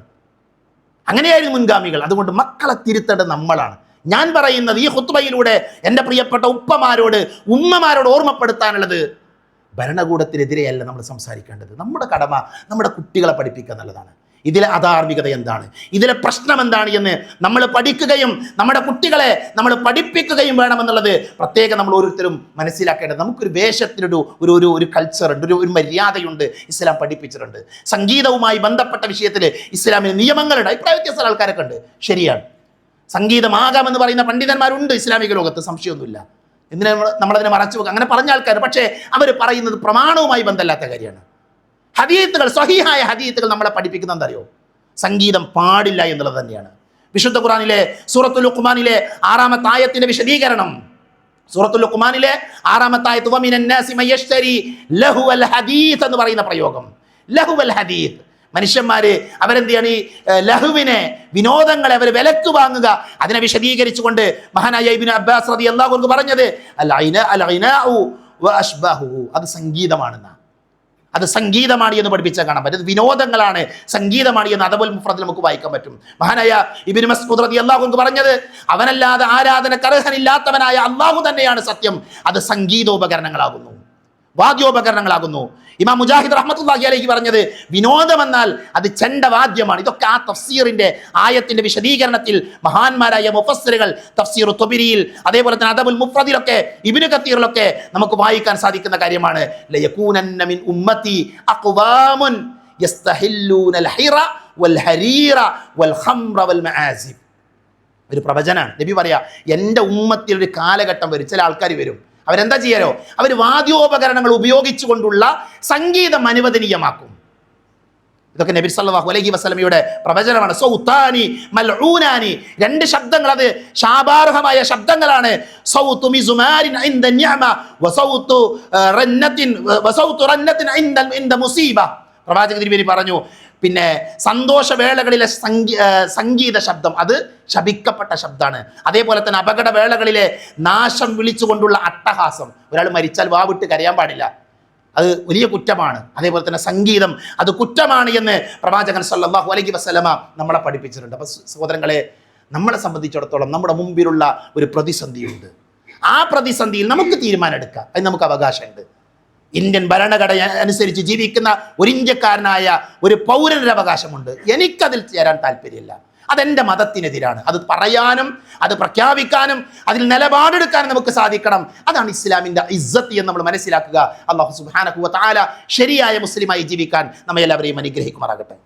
അങ്ങനെയായിരുന്നു മുൻഗാമികൾ. അതുകൊണ്ട് മക്കളെ തിരുത്തേണ്ടത് നമ്മളാണ്. ഞാൻ പറയുന്നത് ഈ ഖുത്ബയിലൂടെ എൻ്റെ പ്രിയപ്പെട്ട ഉപ്പമാരോട് ഉമ്മമാരോട് ഓർമ്മപ്പെടുത്താനുള്ളത്, ഭരണകൂടത്തിനെതിരെയല്ല നമ്മൾ സംസാരിക്കേണ്ടത്. നമ്മുടെ കടമ നമ്മുടെ കുട്ടികളെ പഠിപ്പിക്കുക എന്നുള്ളതാണ്. ഇതിലെ അധാർമികത എന്താണ്, ഇതിലെ പ്രശ്നം എന്താണ് എന്ന് നമ്മൾ പഠിക്കുകയും നമ്മുടെ കുട്ടികളെ നമ്മൾ പഠിപ്പിക്കുകയും വേണമെന്നുള്ളത് പ്രത്യേകം നമ്മൾ ഓരോരുത്തരും മനസ്സിലാക്കേണ്ടത്. നമുക്കൊരു വേഷത്തിനൊരു ഒരു ഒരു കൾച്ചറുണ്ട്, ഒരു മര്യാദയുണ്ട്, ഇസ്ലാം പഠിപ്പിച്ചിട്ടുണ്ട്. സംഗീതവുമായി ബന്ധപ്പെട്ട വിഷയത്തിൽ ഇസ്ലാമിന് നിയമങ്ങളുണ്ട്. അഭിപ്രായ വ്യത്യസ്ത ആൾക്കാരൊക്കെ ഉണ്ട്, ശരിയാണ്. സംഗീതമാകാമെന്ന് പറയുന്ന പണ്ഡിതന്മാരുണ്ട് ഇസ്ലാമിക ലോകത്ത്, സംശയമൊന്നുമില്ല. എന്തിനാ നമ്മളതിനെ മറച്ചു വെക്കുക? അങ്ങനെ പറഞ്ഞ ആൾക്കാർ, പക്ഷേ അവർ പറയുന്നത് പ്രമാണവുമായി ബന്ധമില്ലാത്ത കാര്യമാണ്. ഹദീത്തുകൾ, സ്വഹീഹായ ഹദീത്തുകൾ നമ്മളെ പഠിപ്പിക്കുന്നത് എന്തറിയോ? സംഗീതം പാടില്ല എന്നുള്ളത് തന്നെയാണ്. വിശുദ്ധ ഖുർആനിലെ സൂറത്തുൽ ലുഖ്മാനിലെ 6ാമത്തെ ആയത്തിന്റെ വിശദീകരണം, സൂറത്തുൽ ലുഖ്മാനിലെ 6ാമത്തെ ആയത്ത്, വമിനൻ നാസി മയശ്തരി ലഹുവൽ ഹദീത്ത് എന്ന് പറയുന്ന പ്രയോഗം. ലഹുവൽ ഹദീത്ത്, മനുഷ്യന്മാര് അവരെന്ത് ചെയ്യാണ്? ഈ ലഹുവിനെ, വിനോദങ്ങളെ അവർ വിലക്ക് വാങ്ങുക. അതിനെ വിശദീകരിച്ചുകൊണ്ട് മഹാനായ ഇബ്നു അബ്ബാസ് റളിയല്ലാഹു അൻഹു പറഞ്ഞത് അത് സംഗീതമാണെന്ന, അത് സംഗീതമാണ് എന്ന് പഠിപ്പിച്ചാൽ കാണാൻ പറ്റും. വിനോദങ്ങളാണ്, സംഗീതമാണ് എന്ന് അദബുൽ മുഫ്രദിൽ നമുക്ക് വായിക്കാൻ പറ്റും. മഹാനായ ഇബ്നു മസ്ഊദ് റളിയല്ലാഹു അൻഹു പറഞ്ഞത്, അവനല്ലാതെ ആരാധനക്ക് അർഹനില്ലാത്തവനായ അല്ലാഹു തന്നെയാണ് സത്യം, അത് സംഗീതോപകരണങ്ങളാകുന്നു, വാദ്യോപകരണങ്ങളാകുന്നു. ഇമാം മുജാഹിദ് റഹ്മത്തുള്ളാഹി അലൈഹി പറഞ്ഞത്, വിനോദമെന്നാൽ അത് ചെണ്ടവാദ്യമാണ്. ഇതൊക്കെ ആ തഫ്സീറിന്റെ ആയത്തിന്റെ വിശദീകരണത്തിൽ മഹാന്മാരായ മുഫസ്സിറുകൾ തഫ്സീർ തുബരിയിൽ, അതേപോലെ തന്നെ അദബുൽ മുഫ്രദിലൊക്കെ, ഇബ്നു കത്തീറിലൊക്കെ നമുക്ക് വായിക്കാൻ സാധിക്കുന്ന കാര്യമാണ്. ലയകൂനന്ന മിൻ ഉമ്മത്തി അഖ്വാമുൻ യസ്തഹില്ലൂനൽ ഹിറ വൽ ഹരീറ വൽ ഖംറ വൽ മആസിബ്. ഒരു പ്രവചനാണ്. നബി പറയാ, എൻ്റെ ഉമ്മത്തിൽ ഒരു കാലഘട്ടം വരും, ചില ആൾക്കാർ വരും, അവരെന്താ ചെയ്യാലോ? അവർ വാദ്യോപകരണങ്ങൾ ഉപയോഗിച്ചുകൊണ്ടുള്ള സംഗീതം അനുവദനീയമാക്കും. ഇതൊക്കെ നബി സല്ലല്ലാഹു അലൈഹി വസല്ലമയുടെ പ്രവചനമാണ്. സൗതാനി മൽഊനാനി, രണ്ട് ശബ്ദങ്ങൾ, അത് ശാപാർഹമായ ശബ്ദങ്ങളാണ്. സൗതു മിസുമാരിൻ ഇൻദ നിഅമ വസൗതു റന്നത്തിൻ ഇൻദ മുസീബ. പ്രവാചക തിരുമേനി പറഞ്ഞു, പിന്നെ സന്തോഷവേളകളിലെ സംഗീത ശബ്ദം അത് ശപിക്കപ്പെട്ട ശബ്ദമാണ്. അതേപോലെ തന്നെ അപകടവേളകളിലെ നാശം വിളിച്ചുകൊണ്ടുള്ള അട്ടഹാസം, ഒരാൾ മരിച്ചാൽ വാവിട്ട് കരയാൻ പാടില്ല, അത് വലിയ കുറ്റമാണ്. അതേപോലെ തന്നെ സംഗീതം അത് കുറ്റമാണ് എന്ന് പ്രവാചകൻ സല്ലല്ലാഹു അലൈഹി വസല്ലമ നമ്മളെ പഠിപ്പിച്ചിട്ടുണ്ട്. അപ്പോൾ സഹോദരങ്ങളെ, നമ്മളെ സംബന്ധിച്ചിടത്തോളം നമ്മുടെ മുമ്പിലുള്ള ഒരു പ്രതിസന്ധിയുണ്ട്. ആ പ്രതിസന്ധിയിൽ നമുക്ക് തീരുമാനം എടുക്കാം, അതിന് നമുക്ക് അവകാശമുണ്ട്. ഇന്ത്യൻ ഭരണഘടന അനുസരിച്ച് ജീവിക്കുന്ന ഒരു ഇന്ത്യക്കാരനായ ഒരു പൗരനൊരു അവകാശമുണ്ട്. എനിക്കതിൽ ചേരാൻ താല്പര്യമില്ല, അതെൻ്റെ മതത്തിനെതിരാണ്. അത് പറയാനും അത് പ്രഖ്യാപിക്കാനും അതിൽ നിലപാടെടുക്കാനും നമുക്ക് സാധിക്കണം. അതാണ് ഇസ്ലാമിൻ്റെ ഇസ്സത്ത് എന്ന് നമ്മൾ മനസ്സിലാക്കുക. അല്ലാഹു സുബ്ഹാനഹു വ തആല ശരിയായ മുസ്ലിമായി ജീവിക്കാൻ നമ്മെ എല്ലാവരെയും അനുഗ്രഹിക്കുമാറാകട്ടെ.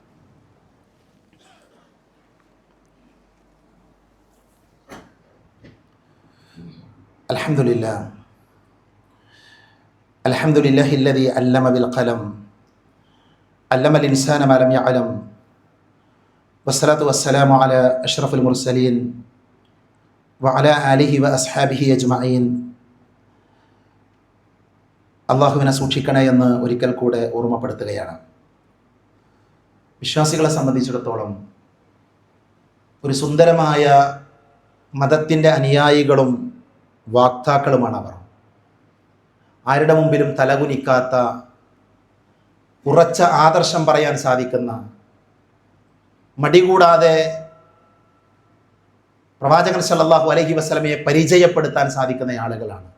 അൽഹംദുലില്ലാഹ് അൽഹംദുലില്ലാഹില്ലദീ അല്ലമ ബിൽ ഖലം അല്ലമൽ ഇൻസാന മാ ലം യഅലം വസ്സലാത്തു വസ്സലാമു അലാ അഷ്റഫുൽ മുർസലീൻ വഅലാ ആലിഹി വഅസ്ഹാബിഹി അജ്മഈൻ. അള്ളാഹുവിനെ സൂക്ഷിക്കണേ എന്ന് ഒരിക്കൽ കൂടെ ഓർമ്മപ്പെടുത്തുകയാണ്. വിശ്വാസികളെ സംബന്ധിച്ചിടത്തോളം ഒരു സുന്ദരമായ മതത്തിൻ്റെ അനുയായികളും വാക്താക്കളുമാണ് അവർ. ആരുടെ മുമ്പിലും തലകുനിക്കാത്ത, ഉറച്ച ആദർശം പറയാൻ സാധിക്കുന്ന, മടികൂടാതെ പ്രവാചകൻ സല്ലല്ലാഹു അലൈഹി വസല്ലമയെ പരിചയപ്പെടുത്താൻ സാധിക്കുന്ന ആളുകളാണ്.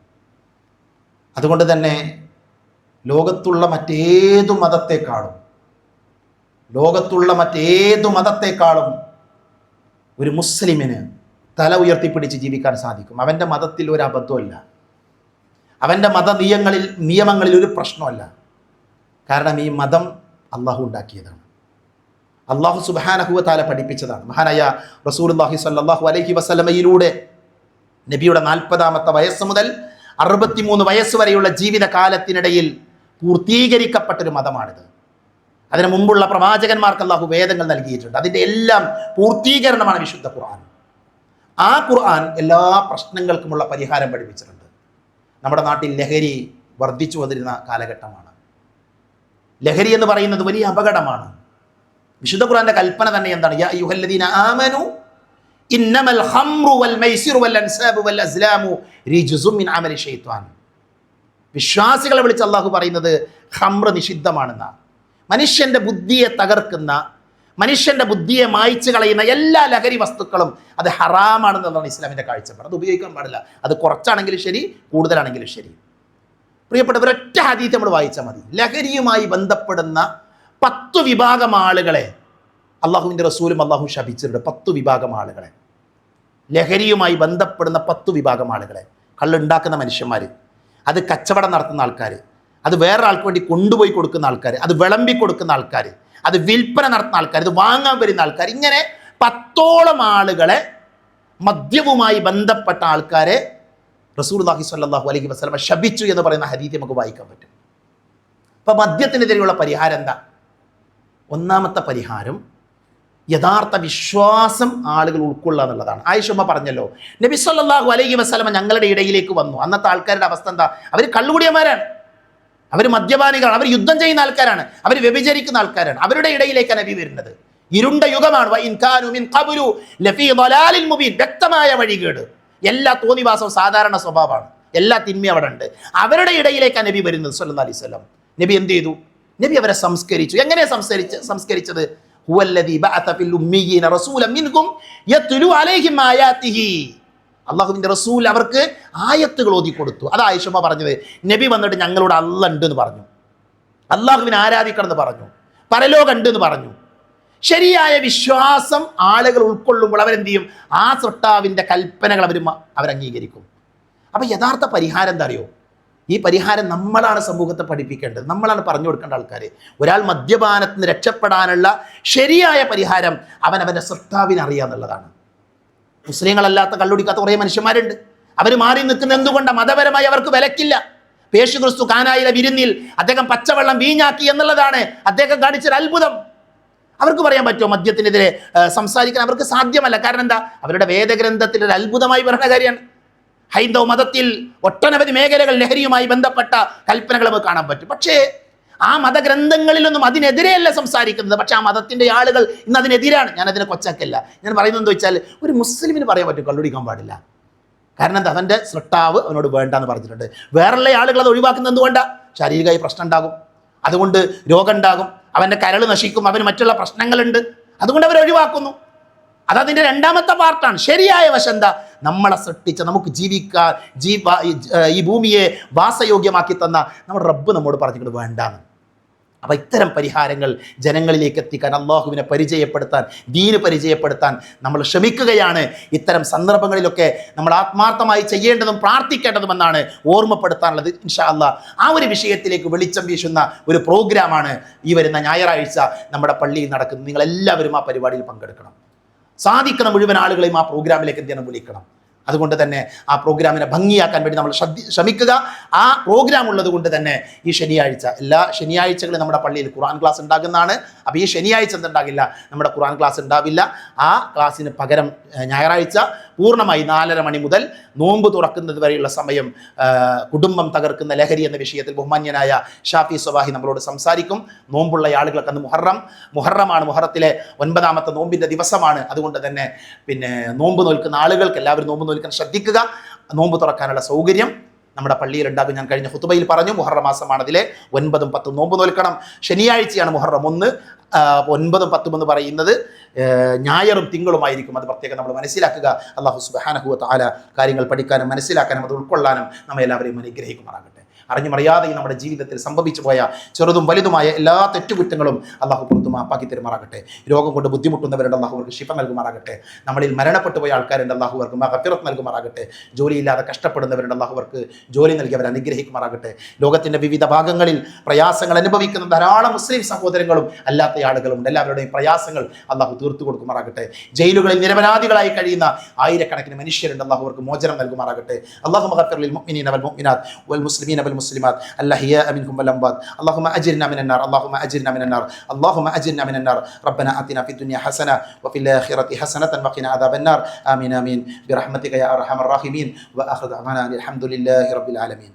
അതുകൊണ്ട് തന്നെ ലോകത്തുള്ള മറ്റേതു മതത്തെക്കാളും ഒരു മുസ്ലിമിന് തല ഉയർത്തിപ്പിടിച്ച് ജീവിക്കാൻ സാധിക്കും. അവൻ്റെ മതത്തിൽ ഒരു അബദ്ധമല്ല, അവൻ്റെ നിയമങ്ങളിൽ ഒരു പ്രശ്നമല്ല. കാരണം ഈ മതം അള്ളാഹു ഉണ്ടാക്കിയതാണ്, അള്ളാഹു സുബ്ഹാനഹു വ തആല പഠിപ്പിച്ചതാണ്. മഹാനായ റസൂലുള്ളാഹി സ്വല്ലല്ലാഹു അലൈഹി വസല്ലമയിലൂടെ നബിയുടെ 40-ാമത്തെ വയസ്സ് മുതൽ 63 വയസ്സ് വരെയുള്ള ജീവിതകാലത്തിനിടയിൽ പൂർത്തീകരിക്കപ്പെട്ടൊരു മതമാണിത്. അതിനു മുമ്പുള്ള പ്രവാചകന്മാർക്ക് അള്ളാഹു വേദങ്ങൾ നൽകിയിട്ടുണ്ട്. അതിൻ്റെ എല്ലാം പൂർത്തീകരണമാണ് വിശുദ്ധ ഖുർആൻ. ആ ഖുർആൻ എല്ലാ പ്രശ്നങ്ങൾക്കുമുള്ള പരിഹാരം പഠിപ്പിച്ചിട്ടുണ്ട്. നമ്മുടെ നാട്ടിൽ ലഹരി വർദ്ധിച്ചു വന്നിരുന്ന കാലഘട്ടമാണ്. ലഹരി എന്ന് പറയുന്നത് വലിയ അപകടമാണ്. വിശുദ്ധ ഖുർആന്റെ കൽപ്പന തന്നെ എന്താണ്? യാ അയ്യുഹല്ലദീന ആമനു ഇന്നമൽ ഖംറു വൽ മൈസിറു വൽ അൻസാബു വൽ അസ്ലാമു റിജ്സും മിൻ അമലി ശൈത്വാൻ. വിശ്വാസികളെ വിളിച്ച് അള്ളാഹു പറയുന്നത് ഖംർ നിഷിദ്ധമാണെന്നാണ്. മനുഷ്യന്റെ ബുദ്ധിയെ തകർക്കുന്ന, മനുഷ്യന്റെ ബുദ്ധിയെ മായ്ച്ചു കളയുന്ന എല്ലാ ലഹരി വസ്തുക്കളും അത് ഹറാമാണെന്നുള്ളതാണ് ഇസ്ലാമിന്റെ കാഴ്ചപ്പാട്. അത് ഉപയോഗിക്കാൻ പാടില്ല. അത് കുറച്ചാണെങ്കിലും ശരി, കൂടുതലാണെങ്കിലും ശരി. പ്രിയപ്പെട്ടവർ, ഒറ്റ ഹദീസ് നമ്മൾ വായിച്ചാൽ മതി. ലഹരിയുമായി ബന്ധപ്പെടുന്ന 10 വിഭാഗം ആളുകളെ അള്ളാഹുവിൻ്റെ റസൂലും അള്ളാഹു ശപിച്ചിട്ടുണ്ട്. 10 വിഭാഗം ആളുകളെ, ലഹരിയുമായി ബന്ധപ്പെടുന്ന 10 വിഭാഗം ആളുകളെ. കള്ളുണ്ടാക്കുന്ന മനുഷ്യന്മാർ, അത് കച്ചവടം നടത്തുന്ന ആൾക്കാർ, അത് വേറൊരാൾക്ക് വേണ്ടി കൊണ്ടുപോയി കൊടുക്കുന്ന ആൾക്കാർ, അത് വിളമ്പി കൊടുക്കുന്ന ആൾക്കാർ, അത് വിൽപ്പന നടത്തുന്ന ആൾക്കാർ, ഇത് വാങ്ങാൻ വരുന്ന ആൾക്കാർ, ഇങ്ങനെ 10ഓളം ആളുകളെ, മദ്യവുമായി ബന്ധപ്പെട്ട ആൾക്കാരെ റസൂലുള്ളാഹി സ്വല്ലല്ലാഹു അലൈഹി വസല്ലം ശപിച്ചു എന്ന് പറയുന്ന ഹദീസ് നമുക്ക് വായിക്കാൻ പറ്റും. അപ്പോൾ മദ്യത്തിനെതിരെയുള്ള പരിഹാരം എന്താ? ഒന്നാമത്തെ പരിഹാരം യഥാർത്ഥ വിശ്വാസം ആളുകൾ ഉൾക്കൊള്ളുക എന്നുള്ളതാണ്. ആയിഷമ്മ പറഞ്ഞല്ലോ, നബി സല്ലല്ലാഹു അലൈഹി വസല്ലം ഞങ്ങളുടെ ഇടയിലേക്ക് വന്നു. അന്നത്തെ ആൾക്കാരുടെ അവസ്ഥ എന്താ? അവർ കള്ളുകുടിയന്മാരാണ്, അവർ മദ്യപാനികളാണ്, അവർ യുദ്ധം ചെയ്യുന്ന ആൾക്കാരാണ്, അവർ വ്യഭിചരിക്കുന്ന ആൾക്കാരാണ്. അവരുടെ ഇടയിലേക്ക് നബി വരുന്നത്. ഇരുണ്ട യുഗമാണ്. വ്യക്തമായ വഴികേട്, എല്ലാ തോന്നിവാസവും സാധാരണ സ്വഭാവമാണ്, എല്ലാ തിന്മയും അവിടെ ഉണ്ട്. അവരുടെ ഇടയിലേക്ക് നബി വരുന്നത് സല്ലല്ലാഹു അലൈഹി വസല്ലം. നബി എന്ത് ചെയ്തു? നബി അവരെ സംസ്കരിച്ചു. എങ്ങനെ സംസ്കരിച്ചത്? ഹുവല്ലദീ ബഅസ ഫിൽ ഉമ്മീയീന റസൂലൻ മിൻഹും യത്ലു അലൈഹിം ആയാതിഹി. അള്ളാഹുവിൻ്റെ റസൂൽ അവർക്ക് ആയത്തുകൾ ഓതി കൊടുത്തു. അത് ആയിഷമ്മ പറഞ്ഞത്. നബി വന്നിട്ട് ഞങ്ങളോട് അല്ലാഹ് ഉണ്ട് എന്ന് പറഞ്ഞു, അള്ളാഹുവിനെ ആരാധിക്കണം എന്ന് പറഞ്ഞു, പരലോകം ഉണ്ട് എന്ന് പറഞ്ഞു. ശരിയായ വിശ്വാസം ആളുകൾ ഉൾക്കൊള്ളുമ്പോൾ അവരെന്ത് ചെയ്യും? ആ സൃഷ്ടാവിൻ്റെ കൽപ്പനകൾ അവരംഗീകരിക്കും. അപ്പം യഥാർത്ഥ പരിഹാരം എന്താ അറിയോ? ഈ പരിഹാരം നമ്മളാണ് സമൂഹത്തെ പഠിപ്പിക്കേണ്ടത്, നമ്മളാണ് പറഞ്ഞു കൊടുക്കേണ്ട ആൾക്കാർ. ഒരാൾ മദ്യപാനത്തിൽ നിന്ന് രക്ഷപ്പെടാനുള്ള ശരിയായ പരിഹാരം അവനവൻ്റെ സൃഷ്ടാവിനെ അറിയുക എന്നുള്ളതാണ്. മുസ്ലിങ്ങളല്ലാത്ത കള്ളുടിക്കാത്ത കുറേ മനുഷ്യന്മാരുണ്ട്. അവർ മാറി നിൽക്കുന്ന എന്തുകൊണ്ടാണ്? മതപരമായി അവർക്ക് വിലക്കില്ല. യേശു ക്രിസ്തു കാനായിലെ വിരുന്നിൽ അദ്ദേഹം പച്ചവെള്ളം വീഞ്ഞാക്കി എന്നുള്ളതാണ് അദ്ദേഹം കാണിച്ചൊരു അത്ഭുതം. അവർക്ക് പറയാൻ പറ്റുമോ മദ്യത്തിനെതിരെ സംസാരിക്കാൻ? അവർക്ക് സാധ്യമല്ല. കാരണം എന്താ? അവരുടെ വേദഗ്രന്ഥത്തിൽ ഒരു അത്ഭുതമായി പറയുന്ന കാര്യമാണ്. ഹൈന്ദവ മതത്തിൽ ഒട്ടനവധി മേഖലകൾ ലഹരിയുമായി ബന്ധപ്പെട്ട കൽപ്പനകൾ നമുക്ക് കാണാൻ പറ്റും. പക്ഷേ ആ മതഗ്രന്ഥങ്ങളിലൊന്നും അതിനെതിരെയല്ല സംസാരിക്കുന്നത്. പക്ഷെ ആ മതത്തിൻ്റെ ആളുകൾ ഇന്ന് അതിനെതിരാണ്. ഞാനതിനെ കൊച്ചാക്കല്ല. ഞാൻ പറയുന്നത് എന്താ വെച്ചാൽ, ഒരു മുസ്ലിമിന് പറയാൻ പറ്റും കള്ളുടിക്കാൻ പാടില്ല. കാരണം എന്താ? അവൻ്റെ സൃഷ്ടാവ് അവനോട് വേണ്ടെന്ന് പറഞ്ഞിട്ടുണ്ട്. വേറെയുള്ള ആളുകൾ അത് ഒഴിവാക്കുന്നത് എന്തുകൊണ്ടാണ്? ശാരീരികമായി പ്രശ്നം ഉണ്ടാകും, അതുകൊണ്ട് രോഗം ഉണ്ടാകും, അവൻ്റെ കരൾ നശിക്കും, അവന് മറ്റുള്ള പ്രശ്നങ്ങളുണ്ട്, അതുകൊണ്ട് അവർ ഒഴിവാക്കുന്നു. അതതിൻ്റെ രണ്ടാമത്തെ പാർട്ടാണ്. ശരിയായ വശം എന്താ? നമ്മളെ സൃഷ്ടിച്ച, നമുക്ക് ജീവിക്കാൻ ഈ ഭൂമിയെ വാസയോഗ്യമാക്കി തന്ന നമ്മുടെ റബ്ബ് നമ്മോട് പറഞ്ഞിട്ട് വേണ്ടാന്ന്. അപ്പോൾ ഇത്തരം പരിഹാരങ്ങൾ ജനങ്ങളിലേക്ക് എത്തിക്കാൻ, അള്ളാഹുവിനെ പരിചയപ്പെടുത്താൻ, ദീന് പരിചയപ്പെടുത്താൻ നമ്മൾ ശ്രമിക്കുകയാണ്. ഇത്തരം സന്ദർഭങ്ങളിലൊക്കെ നമ്മൾ ആത്മാർത്ഥമായി ചെയ്യേണ്ടതും പ്രാർത്ഥിക്കേണ്ടതുമെന്നാണ് ഓർമ്മപ്പെടുത്താനുള്ളത്. ഇൻഷാ അല്ലാഹ് ആ ഒരു വിഷയത്തിലേക്ക് വെളിച്ചം വീശുന്ന ഒരു പ്രോഗ്രാമാണ് ഈ വരുന്ന ഞായറാഴ്ച നമ്മുടെ പള്ളിയിൽ നടക്കുന്നത്. നിങ്ങളെല്ലാവരും ആ പരിപാടിയിൽ പങ്കെടുക്കണം. സാധിക്കുന്ന മുഴുവൻ ആളുകളെയും ആ പ്രോഗ്രാമിലേക്ക് എന്ത് ചെയ്യണം, വിളിക്കണം. അതുകൊണ്ട് തന്നെ ആ പ്രോഗ്രാമിനെ ഭംഗിയാക്കാൻ വേണ്ടി നമ്മൾ ശ്രമിക്കുക. ആ പ്രോഗ്രാം ഉള്ളത് കൊണ്ട് തന്നെ ഈ ശനിയാഴ്ച, എല്ലാ ശനിയാഴ്ചകളും നമ്മുടെ പള്ളിയിൽ ഖുർആൻ ക്ലാസ് ഉണ്ടാകുന്നതാണ്. അപ്പോൾ ഈ ശനിയാഴ്ച എന്തുണ്ടാകില്ല, നമ്മുടെ ഖുർആൻ ക്ലാസ് ഉണ്ടാവില്ല. ആ ക്ലാസ്സിന് പകരം ഞായറാഴ്ച പൂർണ്ണമായി 4:30 മണി മുതൽ നോമ്പ് തുറക്കുന്നത് വരെയുള്ള സമയം കുടുംബം തകർക്കുന്ന ലഹരി എന്ന വിഷയത്തിൽ ബഹുമാന്യനായ ഷാഫി സ്വബാഹി നമ്മളോട് സംസാരിക്കും. നോമ്പുള്ള ആളുകൾക്ക് അന്ന് മുഹറമാണ്, മുഹറത്തിലെ 9ാമത്തെ നോമ്പിൻ്റെ ദിവസമാണ്. അതുകൊണ്ട് തന്നെ നോമ്പ് നോൽക്കുന്ന ആളുകൾക്ക് എല്ലാവരും നോമ്പ് നോൽക്കാൻ ശ്രദ്ധിക്കുക. നോമ്പ് തുറക്കാനുള്ള സൗകര്യം നമ്മുടെ പള്ളിയിൽ ഉണ്ടാകും. ഞാൻ കഴിഞ്ഞ ഖുതുബയിൽ പറഞ്ഞു, മുഹറം മാസമാണ്, അതിലെ 9ഉം 10ഉം നോമ്പ് നോൽക്കണം. ശനിയാഴ്ചയാണ് മുഹറം 1, 9ഉം 10ഉം എന്ന് പറയുന്നത് ഞായറും തിങ്കളുമായിരിക്കും. അത് പ്രത്യേകം നമ്മൾ മനസ്സിലാക്കുക. അല്ലാഹു സുബ്ഹാനഹു വ തആല കാര്യങ്ങൾ പഠിക്കാനും മനസ്സിലാക്കാനും അത് ഉൾക്കൊള്ളാനും നമ്മെ എല്ലാവരെയും അനുഗ്രഹിക്കുമാറാകട്ടെ. അറിഞ്ഞുമറിയാതെയും നമ്മുടെ ജീവിതത്തിൽ സംഭവിച്ചു പോയ ചെറുതും വലുതുമായ എല്ലാ തെറ്റുകുറ്റങ്ങളും അള്ളാഹു പുറത്തു മാപ്പാക്കി തരുമാറാകട്ടെ. രോഗം കൊണ്ട് ബുദ്ധിമുട്ടുന്നവരുടെ അള്ളാഹു അവർക്ക് ശിഫ നൽകുമാറാകട്ടെ. നമ്മളിൽ മരണപ്പെട്ടു പോയ ആൾക്കാരുണ്ട്, അള്ളാഹു അവർക്ക് മഗ്ഫിറത്ത് നൽകുമാറാകട്ടെ. ജോലിയില്ലാതെ കഷ്ടപ്പെടുന്നവരുടെ അള്ളാഹു അവർക്ക് ജോലി നൽകി അവരെ അനുഗ്രഹിക്കുമാറാകട്ടെ. ലോകത്തിൻ്റെ വിവിധ ഭാഗങ്ങളിൽ പ്രയാസങ്ങൾ അനുഭവിക്കുന്ന ധാരാളം മുസ്ലിം സഹോദരങ്ങളും അല്ലാത്ത ആളുകളുണ്ട്. എല്ലാവരുടെയും പ്രയാസങ്ങൾ അള്ളാഹു തീർത്തു കൊടുക്കുമാറാകട്ടെ. ജയിലുകളിൽ നിരപരാധികളായി കഴിയുന്ന ആയിരക്കണക്കിന് മനുഷ്യരുണ്ട്, അള്ളാഹു അവർക്ക് മോചനം നൽകുമാറാകട്ടെ. അല്ലാഹു മഗ്ഫിർ ലിൽ മുഅ്മിനീന വൽ മുഅ്മിനാത്ത് വൽ മുസ്ലിമീന വൽ المسلمات الأحياء منهم والأموات اللهم أجرنا من النار اللهم أجرنا من النار اللهم أجرنا من النار ربنا آتنا في الدنيا حسنة وفي الآخرة حسنة وقنا عذاب النار آمين آمين برحمتك يا أرحم الراحمين وآخر دعوانا الحمد لله رب العالمين.